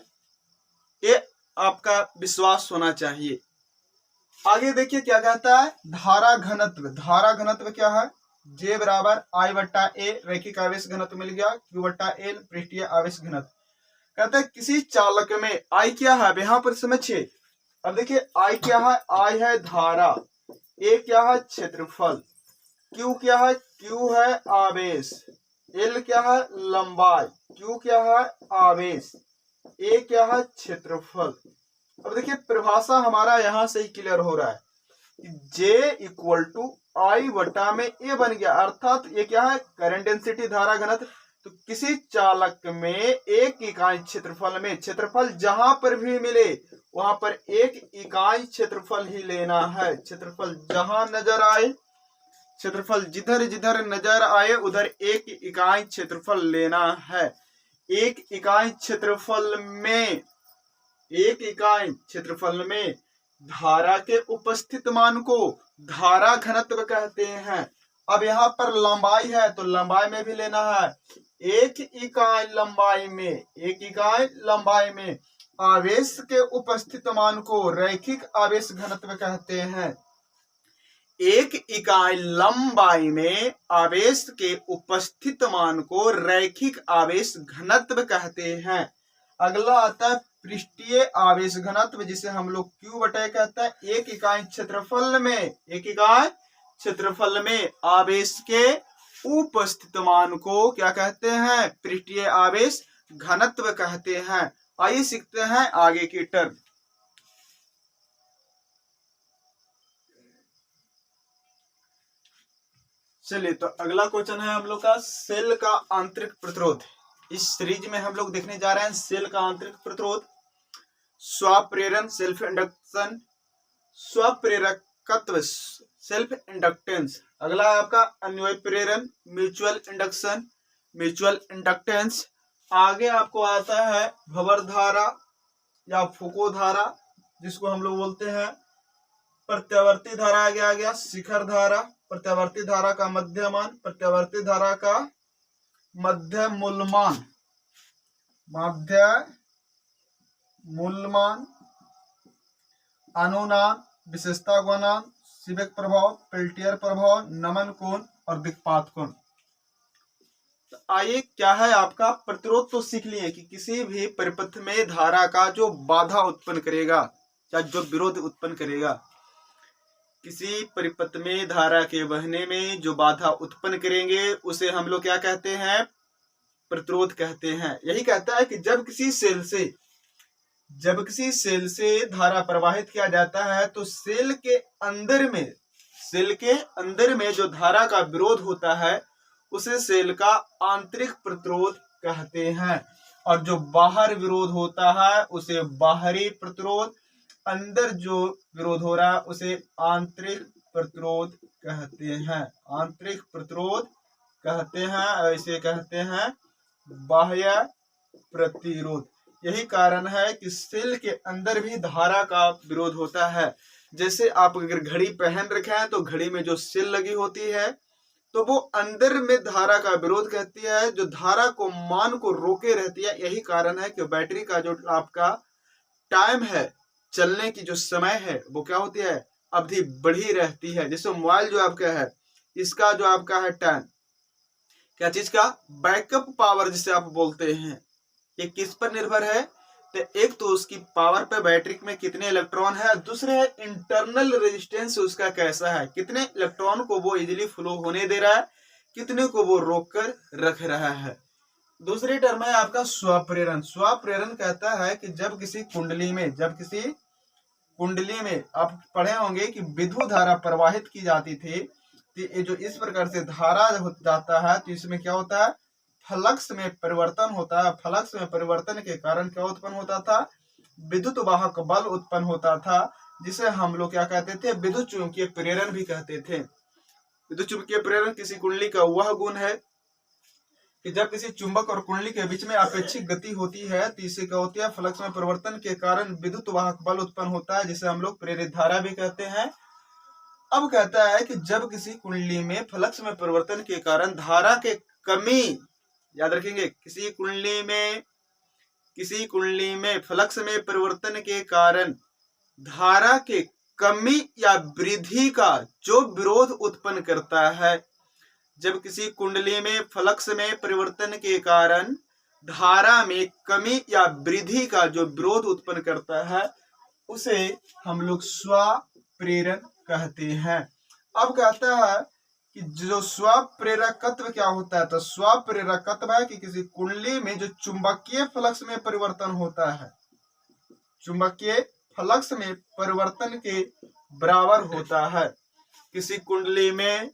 ये आपका विश्वास होना चाहिए। आगे देखिए क्या कहता है, धारा घनत्व। धारा घनत्व क्या है? J बराबर I बट्टा A रैखिक आवेश घनत्व मिल गया, Q बट्टा L पृष्ठीय आवेश घनत्व। कहते हैं किसी चालक में I क्या है, अब यहाँ पर समझिए। अब देखिए I क्या है, I है धारा, A क्या है क्षेत्रफल, Q क्या है, Q है आवेश, L क्या है लंबाई, Q क्या है आवेश, A क्या है क्षेत्रफल। अब देखिए परिभाषा हमारा यहां से ही क्लियर हो रहा है, J इक्वल टू I बटा में A बन गया, अर्थात ये क्या है करंट डेंसिटी धारा घनत्व। तो किसी चालक में एक इकाई क्षेत्रफल में, क्षेत्रफल जहां पर भी मिले वहां पर एक इकाई क्षेत्रफल ही लेना है। क्षेत्रफल जहां नजर आए, क्षेत्रफल जिधर जिधर नजर आए उधर एक इकाई क्षेत्रफल लेना है। एक इकाई क्षेत्रफल में, एक इकाई क्षेत्रफल में धारा के उपस्थित मान को धारा घनत्व कहते हैं। अब यहाँ पर लंबाई है तो लंबाई में भी लेना है। एक इकाई लंबाई में, एक इकाई लंबाई में आवेश के उपस्थित मान को रैखिक आवेश घनत्व कहते हैं। एक इकाई लंबाई में आवेश के उपस्थित मान को रैखिक आवेश घनत्व कहते हैं। अगला आता है पृष्ठीय आवेश घनत्व, जिसे हम लोग Q बटे कहते हैं। एक इकाई क्षेत्रफल में, एक इकाई क्षेत्रफल में आवेश के उपस्थित मान को क्या कहते हैं, पृष्ठीय आवेश घनत्व कहते हैं। आइए सीखते हैं आगे की टर्म। चलिए तो अगला क्वेश्चन है हम लोग का सेल का आंतरिक प्रतिरोध। इस सीरीज में हम लोग देखने जा रहे हैं सेल का आंतरिक प्रतिरोध, स्वप्रेरण सेल्फ इंडक्शन, स्वप्रेरकत्व सेल्फ इंडक्टेंस। अगला है आपका अन्वय प्रेरण म्यूचुअल इंडक्शन, म्यूचुअल इंडक्टेंस। आगे आपको आता है भंवर धारा या फूको धारा, जिसको हम लोग बोलते हैं प्रत्यावर्ती धारा। आगे आ गया शिखर धारा, प्रत्यावर्ती धारा का मध्यमान, प्रत्यावर्ती धारा का मध्य मूलमान, मध्य मूलमान, अनुनाद, विशेषता गुणांक, सीबेक प्रभाव, पेल्टियर प्रभाव, नमन कोण और दिक्पात कोण। तो आइए क्या है आपका प्रतिरोध तो सीख लिए कि किसी भी परिपथ में धारा का जो बाधा उत्पन्न करेगा या जो विरोध उत्पन्न करेगा, किसी परिपथ में धारा के बहने में जो बाधा उत्पन्न करेंगे उसे हम लोग क्या कहते हैं, प्रतिरोध कहते हैं। यही कहता है कि जब किसी सेल से धारा प्रवाहित किया जाता है तो सेल के अंदर में जो धारा का विरोध होता है उसे सेल का आंतरिक प्रतिरोध कहते हैं, और जो बाहर विरोध होता है उसे बाहरी प्रतिरोध, अंदर जो विरोध हो रहा है उसे आंतरिक प्रतिरोध कहते हैं। आंतरिक प्रतिरोध कहते हैं, इसे कहते हैं बाह्य प्रतिरोध। यही कारण है कि सेल के अंदर भी धारा का विरोध होता है। जैसे आप अगर घड़ी पहन रखे हैं तो घड़ी में जो सेल लगी होती है तो वो अंदर में धारा का विरोध करती है, जो धारा को मान को रोके रहती है। यही कारण है कि बैटरी का जो आपका टाइम है, चलने की जो समय है वो क्या होती है, अवधि बढ़ी रहती है। जैसे मोबाइल जो आपका है, इसका जो आपका है टाइम, क्या चीज का, बैकअप पावर जिसे आप बोलते हैं, ये किस पर निर्भर है, तो एक तो उसकी पावर पे बैटरी में कितने इलेक्ट्रॉन है, दूसरे है इंटरनल रेजिस्टेंस उसका कैसा है, कितने इलेक्ट्रॉन को वो इजीली फ्लो होने दे रहा है, कितने को वो रोक कर रख रहा है। दूसरी टर्म है आपका स्वप्रेरण। स्वप्रेरण कहता है कि जब किसी कुंडली में आप पढ़े होंगे कि विद्युत धारा प्रवाहित की जाती थी, तो ये जो इस प्रकार से धारा हो जाता है तो इसमें क्या होता है, फ्लक्स में परिवर्तन होता है। फ्लक्स में परिवर्तन के कारण क्या उत्पन्न होता था, विद्युत वाहक बल उत्पन्न होता था, जिसे हम लोग क्या कहते थे, विद्युत चुंबकीय प्रेरण भी कहते थे। विद्युत चुंबकीय प्रेरण किसी कुंडली का वह गुण है कि जब किसी चुंबक और कुंडली के बीच में अपेक्षिक गति होती है तो इसे क्या होती है, फ्लक्स में परिवर्तन के कारण विद्युत वाहक बल उत्पन्न होता है, जिसे हम लोग प्रेरित धारा भी कहते हैं। अब कहता है कि जब किसी कुंडली में फ्लक्स में परिवर्तन के कारण धारा के कमी, याद रखेंगे, किसी कुंडली में फ्लक्स में परिवर्तन के कारण धारा के कमी या वृद्धि का जो विरोध उत्पन्न करता है, जब किसी कुंडली में फ्लक्स में परिवर्तन के कारण धारा में कमी या वृद्धि का जो विरोध उत्पन्न करता है उसे हम लोग स्वप्रेरण कहते हैं। अब कहता है कि जो स्वप्रेरकत्व क्या होता है, तो स्वप्रेरकत्व है कि किसी कुंडली में जो चुंबकीय फ्लक्स में परिवर्तन होता है, चुंबकीय फ्लक्स में परिवर्तन के बराबर होता है। किसी कुंडली में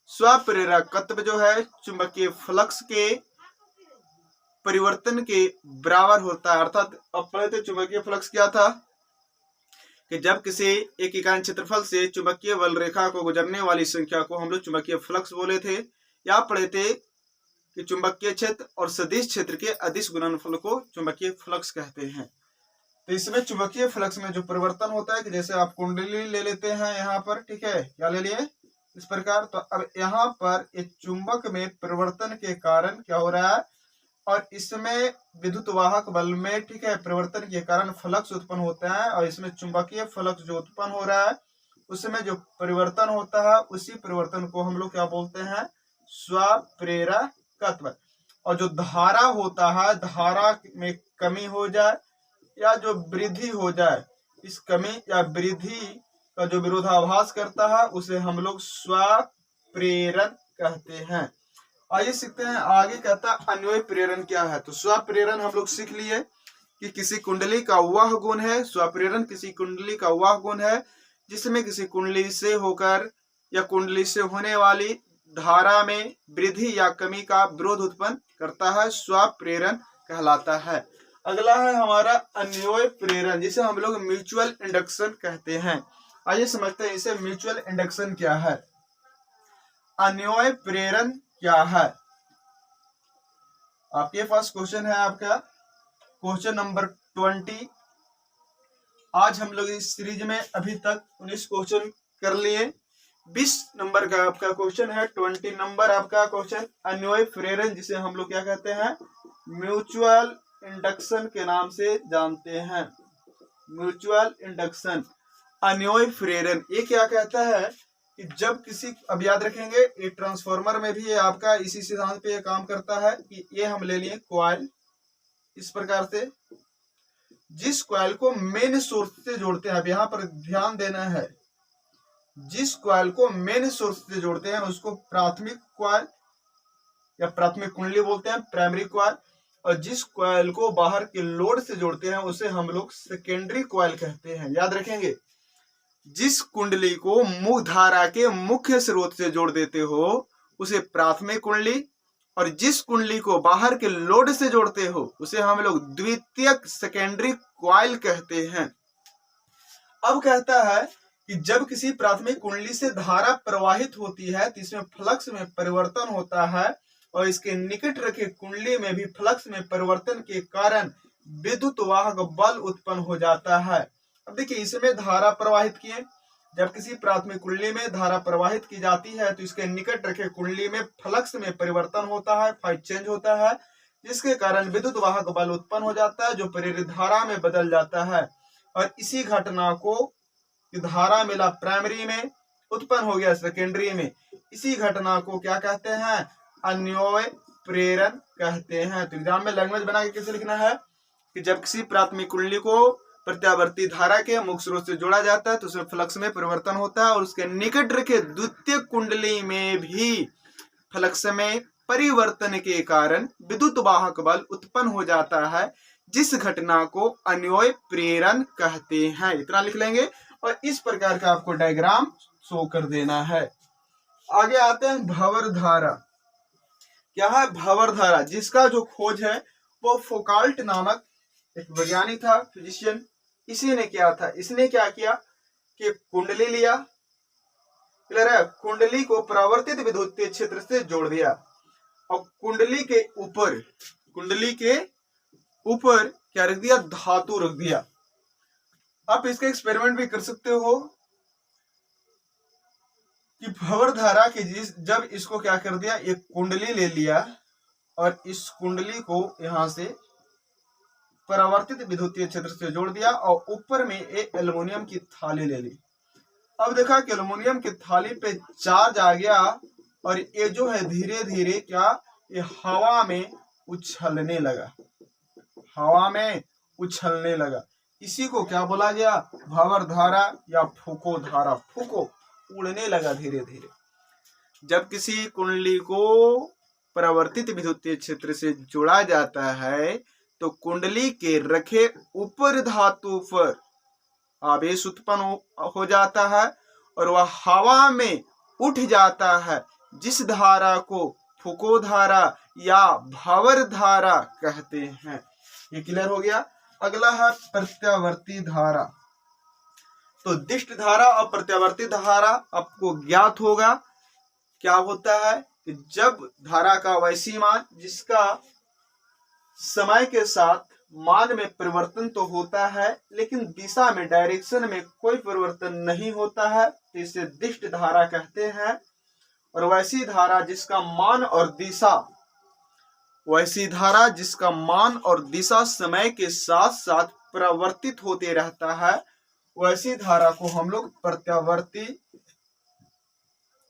स्वप्रेरकत्व जो है चुंबकीय फ्लक्स के परिवर्तन के बराबर होता है। अर्थात अब पहले तो चुंबकीय फ्लक्स क्या था कि जब किसी एक इकाई क्षेत्रफल से चुंबकीय बल रेखा को गुजरने वाली संख्या को हम लोग चुंबकीय फ्लक्स बोले थे, या पढ़े थे कि चुंबकीय क्षेत्र और सदिश क्षेत्र के अदिश गुणनफल को चुंबकीय फ्लक्स कहते हैं। तो इसमें चुंबकीय फ्लक्स में जो परिवर्तन होता है कि जैसे आप कुंडली ले लेते हैं यहाँ पर, ठीक है, क्या ले लिए इस प्रकार, तो अब यहाँ पर एक चुंबक में परिवर्तन के कारण क्या हो रहा है, और इसमें विद्युत वाहक बल में, ठीक है, परिवर्तन के कारण फ्लक्स उत्पन्न होता है, और इसमें चुंबकीय फ्लक्स जो उत्पन्न हो रहा है उसमें जो परिवर्तन होता है उसी परिवर्तन को हम लोग क्या बोलते हैं, स्वप्रेरकत्व। और जो धारा होता है, धारा में कमी हो जाए या जो वृद्धि हो जाए, इस कमी या वृद्धि का जो विरोधाभास करता है उसे हम लोग स्वप्रेरण कहते हैं। आइए सीखते हैं आगे। कहता है अन्वय प्रेरण क्या है। तो स्वप्रेरण हम लोग सीख लिए कि किसी कुंडली का वह गुण है, स्वप्रेरण किसी कुंडली का वह गुण है जिसमें किसी कुंडली से होकर या कुंडली से होने वाली धारा में वृद्धि या कमी का विरोध उत्पन्न करता है, स्वप्रेरण कहलाता है। अगला है हमारा अन्वय प्रेरण, जिसे हम लोग म्यूचुअल इंडक्शन कहते हैं। आइए समझते हैं इसे, म्यूचुअल इंडक्शन क्या है, अन्वय प्रेरण क्या है। आपके पास क्वेश्चन है आपका क्वेश्चन नंबर 20। आज हम लोग इस सीरीज में अभी तक 19 क्वेश्चन कर लिए। 20 नंबर का आपका क्वेश्चन है, 20 नंबर आपका क्वेश्चन अन्वय प्रेरण, जिसे हम लोग क्या कहते हैं, म्यूचुअल इंडक्शन के नाम से जानते हैं। म्यूचुअल इंडक्शन, अन्वय प्रेरण, ये क्या कहता है कि जब किसी, अब याद रखेंगे ये ट्रांसफार्मर में भी ये आपका इसी सिद्धांत पे ये काम करता है कि ये हम ले लिए कॉइल, इस प्रकार से जिस कॉइल को मेन सोर्स से जोड़ते हैं, अब यहाँ पर ध्यान देना है, जिस कॉइल को मेन सोर्स से जोड़ते हैं उसको प्राथमिक कॉइल या प्राथमिक कुंडली बोलते हैं, प्राइमरी कॉइल, और जिस कॉइल को बाहर के लोड से जोड़ते हैं उसे हम लोग सेकेंडरी कॉइल कहते हैं। याद रखेंगे, जिस कुंडली को मुख्य धारा के मुख्य स्रोत से जोड़ देते हो उसे प्राथमिक कुंडली, और जिस कुंडली को बाहर के लोड से जोड़ते हो उसे हम लोग द्वितीयक सेकेंडरी कॉइल कहते हैं। अब कहता है कि जब किसी प्राथमिक कुंडली से धारा प्रवाहित होती है तो इसमें फ्लक्स में परिवर्तन होता है, और इसके निकट रखे कुंडली में भी फ्लक्स में परिवर्तन के कारण विद्युत वाहक बल उत्पन्न हो जाता है। अब देखिए, इसमें धारा प्रवाहित किए, जब किसी प्राथमिक कुंडली में धारा प्रवाहित की जाती है तो इसके निकट रखे कुंडली में फ्लक्स में परिवर्तन होता है, फेज चेंज होता है, जिसके कारण विद्युत वाहक बल उत्पन्न हो जाता है जो प्रेरित धारा में बदल जाता है। और इसी घटना को धारा मिला प्राइमरी में, उत्पन्न हो गया सेकेंडरी में, इसी घटना को क्या कहते हैं, अन्वय प्रेरण कहते हैं। तो एग्जाम में लैंग्वेज बना के कैसे लिखना है कि जब किसी प्राथमिक कुंडली को प्रत्यावर्ती धारा के मुख्य स्रोत से जोड़ा जाता है तो उसमें फ्लक्स में परिवर्तन होता है, और उसके निकट रखे द्वितीय कुंडली में भी फ्लक्स में परिवर्तन के कारण विद्युत वाहक बल उत्पन्न हो जाता है, जिस घटना को अन्वय प्रेरण कहते हैं। इतना लिख लेंगे और इस प्रकार का आपको डायग्राम शो कर देना है। आगे आते हैं भंवर धारा। क्या है भंवर धारा, जिसका जो खोज है वो फोकाल्ट नामक एक वैज्ञानिक था, फिजिशियन। इसी ने क्या था, इसने क्या किया कि कुंडली लिया, क्लियर है, कुंडली को परावर्तित विद्युतीय क्षेत्र से जोड़ दिया, और कुंडली के ऊपर क्या रख दिया, धातु रख दिया। आप इसका एक्सपेरिमेंट भी कर सकते हो कि भंवर धारा की जब इसको क्या कर दिया, एक कुंडली ले लिया और इस कुंडली को यहां से परावर्तित विद्युतीय क्षेत्र से जोड़ दिया, और ऊपर में एक एल्युमिनियम की थाली ले ली। अब देखा कि एल्युमिनियम की थाली पे चार्ज आ गया और ये जो है धीरे धीरे क्या, ये हवा में उछलने लगा, हवा में उछलने लगा। इसी को क्या बोला गया, भंवर धारा या फूको धारा। फूको, उड़ने लगा धीरे धीरे। जब किसी कुंडली को परिवर्तित विद्युतीय क्षेत्र से जोड़ा जाता है तो कुंडली के रखे ऊपर धातु पर आवेश उत्पन्न हो जाता है और वह हवा में उठ जाता है, जिस धारा को फूको धारा या भंवर धारा कहते हैं। ये क्लियर हो गया। अगला है प्रत्यावर्ती धारा। तो दिष्ट धारा और प्रत्यावर्ती धारा आपको ज्ञात होगा। क्या होता है कि जब धारा का वैसी मान जिसका समय के साथ मान में परिवर्तन तो होता है लेकिन दिशा में, डायरेक्शन में कोई परिवर्तन नहीं होता है, तो इसे दिष्ट धारा कहते हैं। और वैसी धारा जिसका मान और दिशा, वैसी धारा जिसका मान और दिशा समय के साथ साथ परिवर्तित होते रहता है, वैसी धारा को हम लोग प्रत्यावर्ती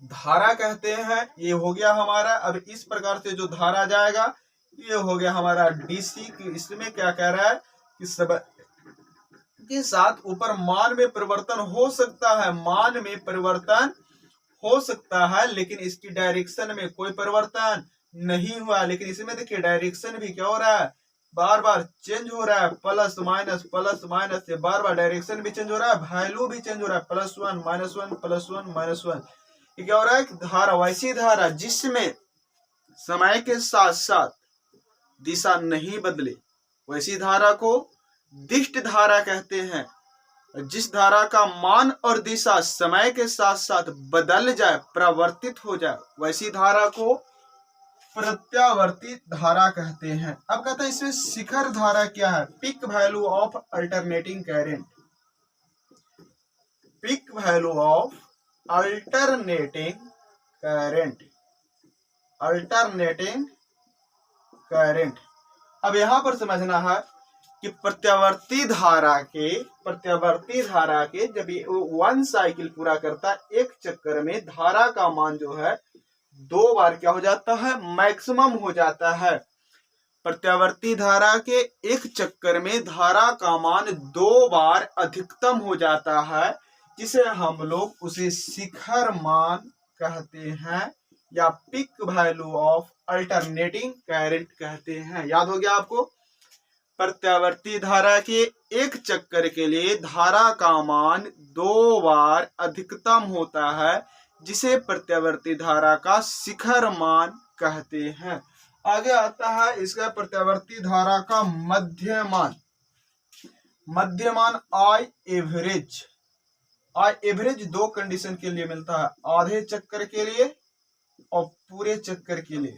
धारा कहते हैं। ये हो गया हमारा। अब इस प्रकार से जो धारा जाएगा ये हो गया हमारा डीसी। इसमें क्या कह रहा है कि समय के साथ ऊपर मान में परिवर्तन हो सकता है, मान में परिवर्तन हो सकता है लेकिन इसकी डायरेक्शन में कोई परिवर्तन नहीं हुआ। लेकिन इसमें देखिए डायरेक्शन भी क्या हो रहा है, बार बार चेंज हो रहा है, प्लस माइनस से बार बार डायरेक्शन भी चेंज हो रहा है, वैल्यू भी चेंज हो रहा है, +1 -1 +1 -1। ये क्या हो रहा है कि धारा, वैसी धारा जिसमें समय के साथ साथ दिशा नहीं बदले, वैसी धारा को दिष्ट धारा कहते हैं। जिस धारा का मान और दिशा समय के साथ साथ बदल जाए, परिवर्तित हो जाए, वैसी धारा को प्रत्यावर्ती धारा कहते हैं। अब कहते हैं इसमें शिखर धारा क्या है, peak value of alternating current. Peak value of alternating current, alternating current. अब यहां पर समझना है कि प्रत्यावर्ती धारा के जब ये 1 साइकिल पूरा करता है, एक चक्कर में धारा का मान जो है 2 बार क्या हो जाता है, मैक्सिमम हो जाता है। प्रत्यावर्ती धारा के एक चक्कर में धारा का मान 2 बार अधिकतम हो जाता है, जिसे हम लोग उसे शिखर मान कहते हैं या peak value of alternating current कहते हैं। याद हो गया आपको। प्रत्यावर्ती धारा के एक चक्कर के लिए धारा का मान 2 बार अधिकतम होता है, जिसे प्रत्यावर्ती धारा का शिखर मान कहते हैं। आगे आता है इसका प्रत्यावर्ती धारा का मध्यमान। मध्यमान I average. I average 2 condition के लिए मिलता है, आधे चक्कर के लिए और पूरे चक्कर के लिए।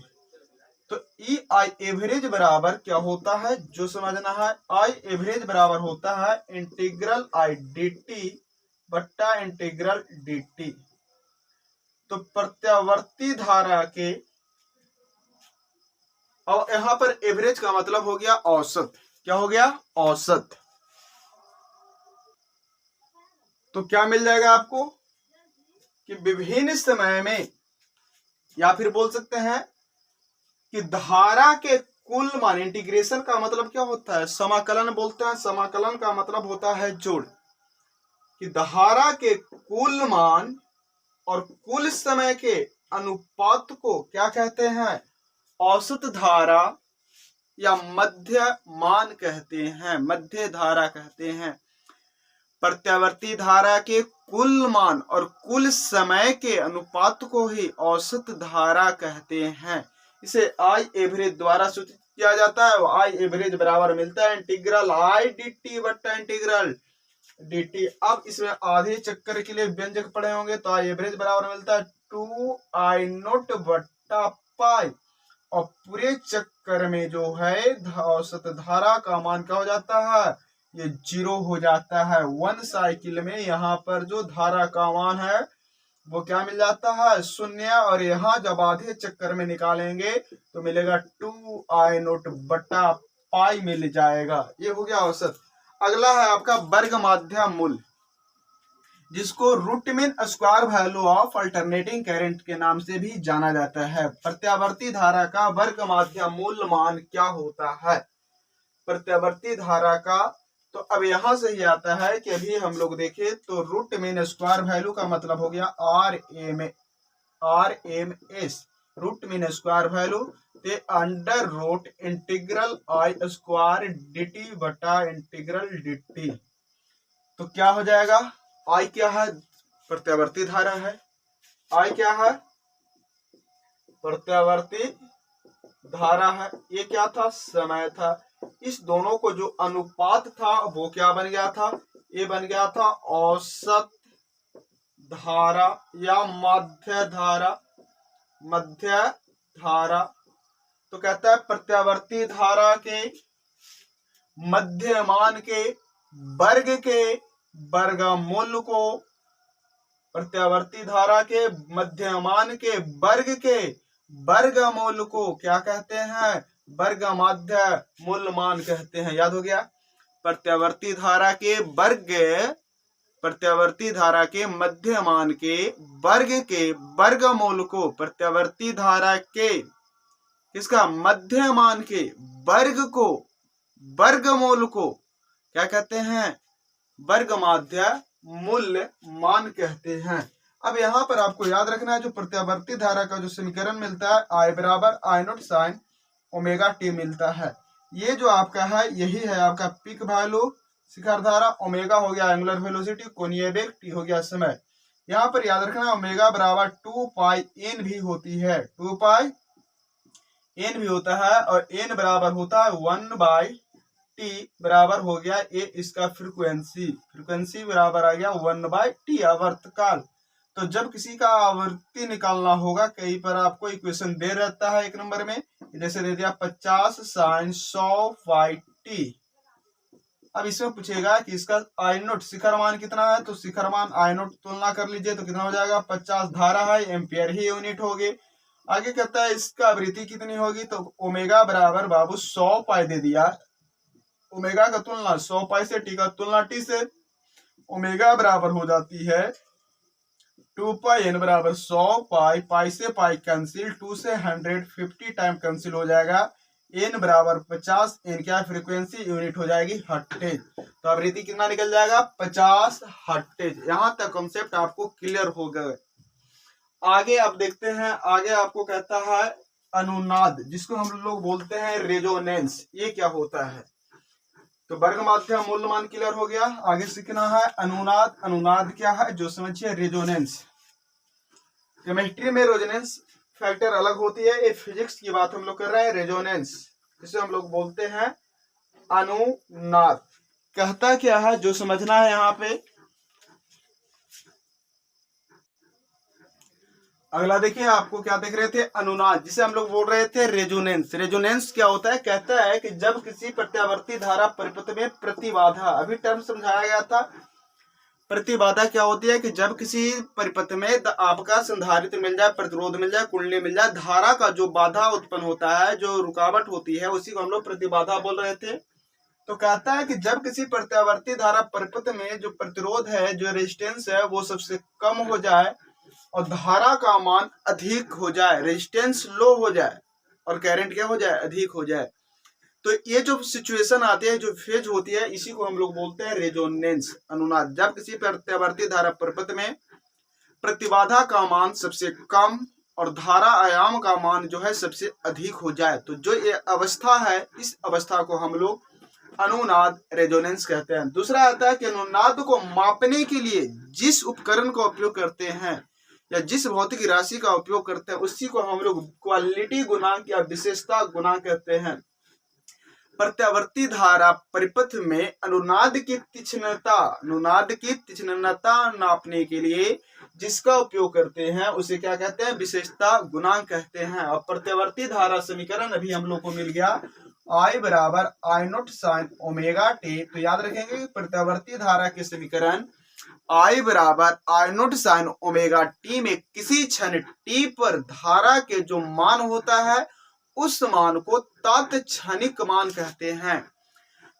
तो ई आई एवरेज बराबर क्या होता है, जो समझना है, आई एवरेज बराबर होता है इंटीग्रल आई dt बट्टा इंटीग्रल dt। तो प्रत्यावर्ती धारा के, और यहां पर एवरेज का मतलब हो गया औसत। क्या हो गया, औसत। तो क्या मिल जाएगा आपको कि विभिन्न समय में, या फिर बोल सकते हैं कि धारा के कुल मान, इंटीग्रेशन का मतलब क्या होता है, समाकलन बोलते हैं। समाकलन का मतलब होता है जोड़। कि धारा के कुल मान और कुल समय के अनुपात को क्या कहते हैं, औसत धारा या मध्य मान कहते हैं, मध्य धारा कहते हैं। प्रत्यावर्ती धारा के कुल मान और कुल समय के अनुपात को ही औसत धारा कहते हैं। इसे आई एवरेज द्वारा सूचित किया जाता है। आई एवरेज बराबर मिलता है इंटीग्रल आई dt बट्टा इंटीग्रल dt। अब इसमें आधे चक्कर के लिए व्यंजक पढ़े होंगे, तो आई एवरेज बराबर मिलता है 2I0 बट्टा पाई, और पूरे चक्कर में जो है औसत धारा का मान क्या हो जाता है, ये 0 हो जाता है। 1 साइकिल में यहाँ पर जो धारा का मान है वो क्या मिल जाता है, 0। और यहाँ जब आधे चक्कर में निकालेंगे तो मिलेगा 2I0 बट्टा पाई मिल जाएगा। ये हो गया औसत। अगला है आपका वर्ग माध्य मूल। जिसको root mean square value of alternating current के नाम से भी जाना जाता है। प्रत्यावर्ती धारा का वर्ग माध्य मूल मान क्या होता है? प्रत्यावर्ती धारा का, तो अब यहां से ही आता है कि अभी हम लोग देखें तो रूट मीन स्क्वायर वैल्यू का मतलब हो गया RMS, root mean square value ते under root integral I square dt बटा इंटीग्रल dt। तो क्या हो जाएगा? आई क्या है? प्रत्यावर्ती धारा है। आई क्या है? प्रत्यावर्ती धारा है। ये क्या था? समय था। इस दोनों को जो अनुपात था वो क्या बन गया था? ये बन गया था औसत धारा या मध्य धारा। मध्य धारा। तो कहता है प्रत्यावर्ती धारा के मध्यमान के वर्गमूल को, प्रत्यावर्ती धारा के मध्यमान के वर्गमूल को क्या कहते हैं? वर्गमाध्य मूल मान कहते हैं। याद हो गया? प्रत्यावर्ती धारा के मध्यमान के वर्गमूल को, प्रत्यावर्ती धारा के किसका? मध्यमान के वर्गमूल को क्या कहते हैं? वर्गमाध्य मूल्य मान कहते हैं। अब यहाँ पर आपको याद रखना है, जो प्रत्यावर्ती धारा का जो समीकरण मिलता है I बराबर I not sine omega T मिलता है। ये जो आपका है यही है आपका पीक वैल्यू शिखर धारा, ओमेगा हो गया एंगुलर वेलोसिटी, कोणीय वेग, टी हो गया समय। यहाँ पर याद रखना ओमेगा बराबर 2 पाई n भी होती है, 2 पाई n भी होता है, और n बराबर होता है 1 बाई टी बराबर हो गया ए इसका फ्रीक्वेंसी बराबर आ गया 1 बाई टी आवर्तकाल। तो जब किसी का आवर्ती निकालना होगा, कहीं पर आपको इक्वेशन दे रहता है एक नंबर में, जैसे दे दिया 50 साइन 100 फाई टी। अब इसमें पूछेगा कि इसका आई नोट शिखर मान कितना है, तो शिखर मान आई नोट तुलना कर लीजिए तो कितना हो जाएगा? 50 धारा है, एम्पियर ही यूनिट होगी। आगे कहता है इसका आवृत्ति कितनी होगी, तो ओमेगा बराबर बाबू 100 पाई दे दिया। ओमेगा का तुलना 100 पाई से, टी का तुलना टी से, ओमेगा बराबर हो जाती है 2 पाई n बराबर 100 पाई, पाई से पाई कैंसिल, 2 से 150 टाइम कैंसिल हो जाएगा, n बराबर 50, n क्या फ्रीक्वेंसी यूनिट हो जाएगी हर्ट्ज। तो आवृत्ति कितना निकल जाएगा? 50 हर्ट्ज। यहाँ तक कॉन्सेप्ट आपको क्लियर हो गए। आगे आप देखते हैं, आगे आपको कहता है अनुनाद, जिसको हम लोग बोलते हैं रेजोनेंस। ये क्या होता है? तो वर्गमाध्य मूल मान क्लियर हो गया। आगे सीखना है अनुनाद। अनुनाद क्या है जो समझिए? रेजोनेंस। केमिस्ट्री में रेजोनेंस फैक्टर अलग होती है, ये फिजिक्स की बात हम लोग कर रहे हैं। रेजोनेंस जिसे हम लोग बोलते हैं अनुनाद। कहता क्या है जो समझना है यहाँ पे। अगला देखिए, आपको क्या देख रहे थे? अनुनाद, जिसे हम लोग बोल रहे थे रेजोनेंस। रेजोनेंस क्या होता है? कहता है कि जब किसी प्रत्यावर्ती धारा परिपथ में प्रतिबाधा, अभी टर्म समझाया गया था। प्रतिबाधा क्या होती है? कि जब किसी परिपथ में आपका संधारित्र मिल जाए, प्रतिरोध मिल जाए, कुंडली मिल जाए, धारा का जो बाधा उत्पन्न होता है, जो रुकावट होती है, उसी को हम लोग प्रतिबाधा बोल रहे थे। तो कहता है कि जब किसी प्रत्यावर्ती धारा परिपथ में जो प्रतिरोध है, जो रेजिस्टेंस है, वो सबसे कम हो जाए और धारा का मान अधिक हो जाए, रेजिस्टेंस लो हो जाए और करंट क्या हो जाए? अधिक हो जाए। तो ये जो सिचुएशन आती है, जो फेज होती है, इसी को हम लोग बोलते हैं रेजोनेंस, अनुनाद। जब किसी प्रत्यावर्ती धारा परिपथ में प्रतिबाधा का मान सबसे कम और धारा आयाम का मान जो है सबसे अधिक हो जाए, तो जो ये अवस्था है, इस अवस्था को हम लोग अनुनाद रेजोनेंस कहते हैं। दूसरा आता है कि अनुनाद को मापने के लिए जिस उपकरण का उपयोग करते हैं या जिस भौतिक राशि का उपयोग करते हैं, उसी को हम लोग क्वालिटी गुणांक या विशेषता गुणांक कहते हैं। प्रत्यावर्ती धारा परिपथ में अनुनाद की तीक्ष्णता नापने के लिए जिसका उपयोग करते हैं, उसे क्या कहते हैं? विशेषता गुणांक कहते हैं। और प्रत्यावर्ती धारा समीकरण अभी हम लोग को मिल गया I बराबर I not sine omega T. तो याद रखेंगे प्रत्यावर्ती धारा के समीकरण I बराबर I not sine omega T में किसी क्षण टी पर धारा के जो मान होता है, उस मान को तात्क्षणिक मान कहते हैं।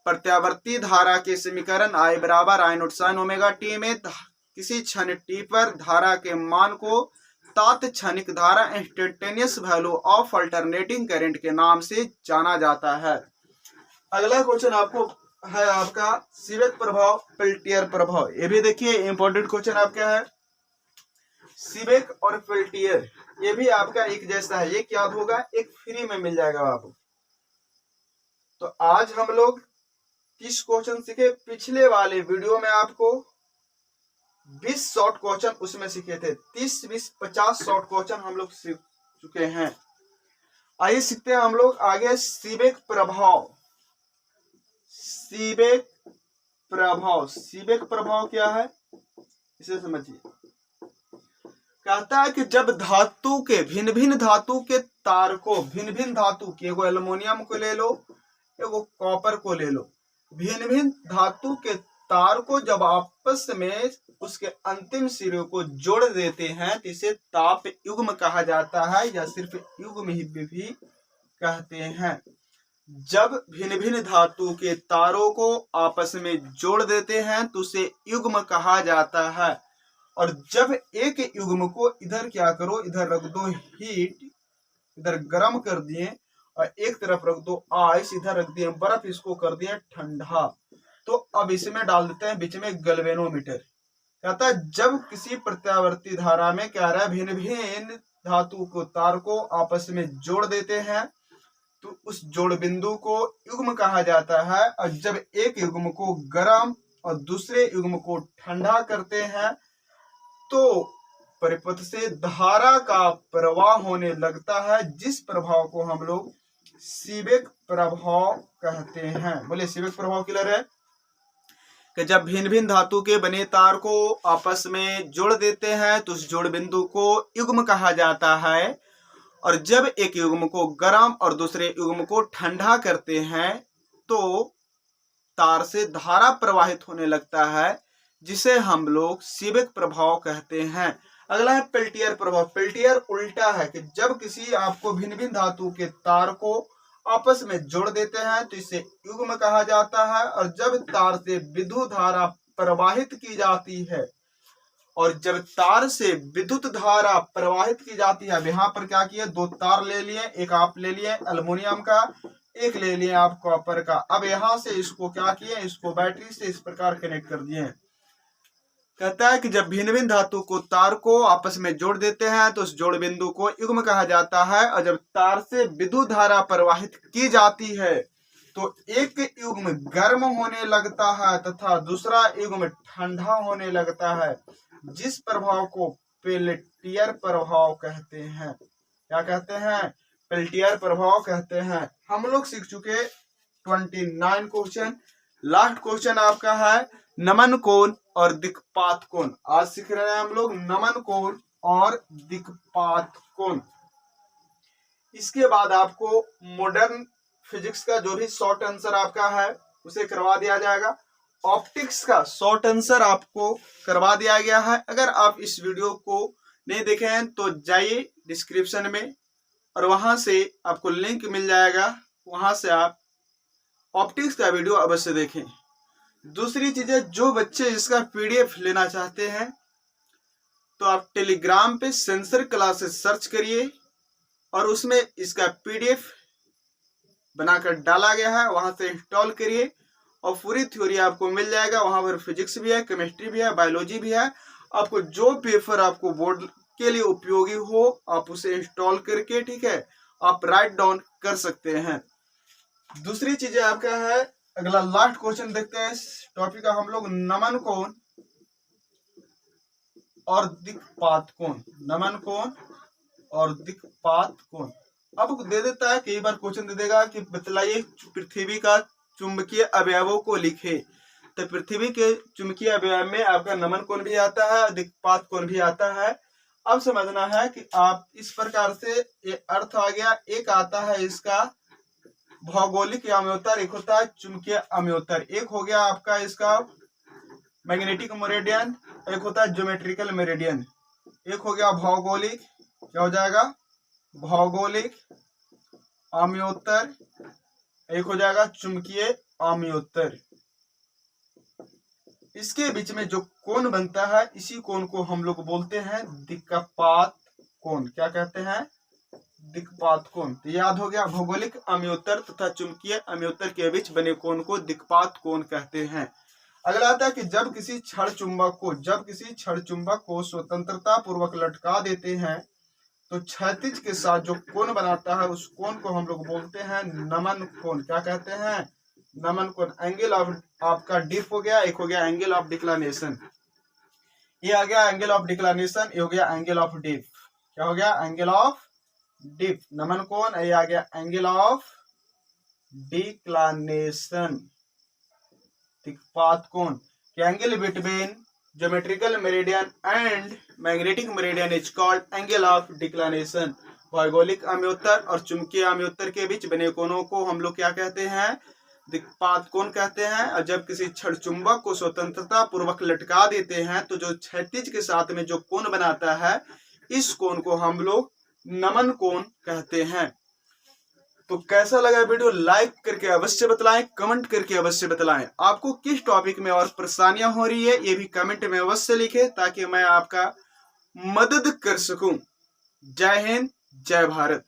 प्रत्यावर्ती धारा के समीकरण I बराबर I not sine omega T में किसी क्षण t पर धारा के मान को तात्क्षणिक धारा instantaneous value of alternating current के नाम से जाना जाता है। अगला क्वेश्चन आपको है आपका सीबेक प्रभाव, पेल्टियर प्रभाव। ये भी देखिए इंपॉर्टेंट क्वेश्चन आपका है। सीबेक और पेल्टियर ये भी आपका एक जैसा है, एक याद होगा, एक फ्री में मिल जाएगा आपको। तो आज हम लोग 30 क्वेश्चन सीखे। पिछले वाले वीडियो में आपको 20 शॉर्ट क्वेश्चन उसमें सीखे थे। 30, 20, 50 शॉर्ट क्वेश्चन हम लोग सीख चुके हैं। आइए सीखते हैं हम लोग आगे सीबेक प्रभाव। सीबेक प्रभाव, सीबेक प्रभाव क्या है इसे समझिए। कहता है कि जब धातु के भिन्न भिन्न धातु के तार को, भिन्न भिन्न धातु के, एगो एल्युमिनियम को ले लो, एगो कॉपर को ले लो, भिन्न भिन्न धातु के तार को जब आपस में उसके अंतिम सिरे को जोड़ देते हैं तो इसे ताप युग्म कहा जाता है, या सिर्फ युग्म ही भी कहते हैं। जब भिन्न भिन्न धातु के तारों को आपस में जोड़ देते हैं तो उसे युग्म कहा जाता है। और जब एक युग्म को इधर क्या करो, इधर रख दो हीट, इधर गर्म कर दिए, और एक तरफ रख दो आइस, इधर रख दिए बर्फ, इसको कर दिए ठंडा। तो अब इसमें डाल देते हैं बीच में गैल्वेनोमीटर। कहता है जब किसी प्रत्यावर्ती धारा में क्या रहा है, भिन्न भिन्न धातु को तार को आपस में जोड़ देते हैं तो उस जोड़ बिंदु को युग्म कहा जाता है। और जब एक युग्म को गर्म और दूसरे युग्म को ठंडा करते हैं तो परिपथ से धारा का प्रवाह होने लगता है, जिस प्रभाव को हम लोग सीबेक प्रभाव कहते हैं। बोले सीबेक प्रभाव क्लियर है कि जब भिन्न भिन्न धातु के बने तार को आपस में जोड़ देते हैं तो उस जोड़ बिंदु को युग्म कहा जाता है। और जब एक युग्म को गर्म और दूसरे युग्म को ठंडा करते हैं तो तार से धारा प्रवाहित होने लगता है, जिसे हम लोग सीबेक प्रभाव कहते हैं। अगला है पेल्टियर प्रभाव। पेल्टियर उल्टा है कि जब किसी आपको भिन्न भिन्न धातु के तार को आपस में जोड़ देते हैं तो इसे युग्म कहा जाता है। और जब तार से विद्युत धारा प्रवाहित की जाती है, और जब तार से विद्युत धारा प्रवाहित की जाती है, अब यहाँ पर क्या किया, दो तार ले लिए, एक आप ले लिए एल्युमिनियम का, एक ले लिए आप कॉपर का। अब यहाँ से इसको क्या किए, इसको बैटरी से इस प्रकार कनेक्ट कर दिए। कहता है कि जब भिन्न भिन्न धातु को तार को आपस में जोड़ देते हैं तो उस जोड़ बिंदु को युग्म कहा जाता है। और जब तार से विद्युत धारा प्रवाहित की जाती है तो एक युग्म गर्म होने लगता है तथा दूसरा युग्म ठंडा होने लगता है, जिस प्रभाव को पेल्टियर प्रभाव कहते हैं। क्या कहते हैं, पेल्टियर प्रभाव कहते हैं। हम लोग सीख चुके 29 क्वेश्चन। लास्ट क्वेश्चन आपका है नमन कोण और दिक्पात कोण। आज सीख रहे हैं हम लोग नमन कोण और दिक्पात कोण। इसके बाद आपको मॉडर्न फिजिक्स का जो भी शॉर्ट आंसर आपका है उसे करवा दिया जाएगा। ऑप्टिक्स का शॉर्ट आंसर आपको करवा दिया गया है। अगर आप इस वीडियो को नहीं देखे हैं तो जाइए डिस्क्रिप्शन में और वहां से आपको लिंक मिल जाएगा, वहां से आप ऑप्टिक्स का वीडियो अवश्य देखें। दूसरी चीज है, जो बच्चे इसका पीडीएफ लेना चाहते हैं तो आप टेलीग्राम पे सेंसर क्लासेस सर्च करिए और उसमें इसका पीडीएफ बनाकर डाला गया है, वहां से इंस्टॉल करिए और पूरी थ्योरी आपको मिल जाएगा। वहां पर फिजिक्स भी है, केमिस्ट्री भी है, बायोलॉजी भी है। आपको जो पेपर आपको बोर्ड के लिए उपयोगी हो आप उसे इंस्टॉल करके, ठीक है, आप राइट डाउन कर सकते हैं। दूसरी चीज आपका है, अगला लास्ट क्वेश्चन देखते हैं इस टॉपिक का हम लोग, नमन कोण और दिक्पात कोण। नमन कोण और दिक्पात कोण। अब दे देता है, कई बार क्वेश्चन दे देगा कि बतलाइए पृथ्वी का चुंबकीय अवयवों को लिखे। तो पृथ्वी के चुंबकीय अवयव में आपका नमन कोण भी आता है और दिक्पात कोण भी आता है। अब समझना है कि आप इस प्रकार से ये अर्थ आ गया। एक आता है इसका भौगोलिक अम्योत्तर, एक होता है चुंबकीय अम्योत्तर। एक हो गया आपका इसका मैग्नेटिक मेरिडियन, एक होता है ज्योमेट्रिकल मेरिडियन। एक हो गया भौगोलिक, क्या हो जाएगा, भौगोलिक अम्योत्तर। एक हो जाएगा चुंबकीय अम्योत्तर। इसके बीच में जो कोण बनता है इसी कोण को हम लोग बोलते हैं दिक्पात कोण। क्या कहते हैं? दिक्पात कोण। तो याद हो गया, भौगोलिक अम्योत्तर तथा चुंबकीय अम्योत्तर के बीच बने कोण को दिक्पात कोण कहते हैं। अगला आता है कि जब किसी क्षण चुंबक को स्वतंत्रता पूर्वक लटका देते हैं तो क्षैतिज के साथ जो कोण बनाता है उस कोण को हम लोग बोलते हैं नमन कोण। क्या कहते हैं? नमन कोण। एंगल ऑफ आपका डिप हो गया, एक हो गया एंगल ऑफ डिक्लानेशन, ये आ गया एंगल ऑफ डिक्लानेशन, ये हो गया एंगल ऑफ डिप। क्या हो गया? एंगल ऑफ डिप, नमन कोण। ये आ गया एंगल ऑफ डिक्लानेशन, दिक्पात कोण। Angle between geometrical meridian and magnetic meridian is called angle of declination. भौगोलिक अम्योत्तर और चुंबकीय अम्योत्तर के बीच बने कोणों को हम लोग क्या कहते हैं? दिक्पात कोण कहते हैं। और जब किसी क्षण चुंबक को स्वतंत्रता पूर्वक लटका देते हैं तो जो क्षैतिज के साथ में जो कोण बनाता है इस कोण को हम लोग नमन कोण कहते हैं। तो कैसा लगा वीडियो? लाइक करके अवश्य बतलाएं, कमेंट करके अवश्य बतलाएं। आपको किस टॉपिक में और परेशानियां हो रही है ये भी कमेंट में अवश्य लिखें ताकि मैं आपका मदद कर सकूं। जय हिंद, जय भारत।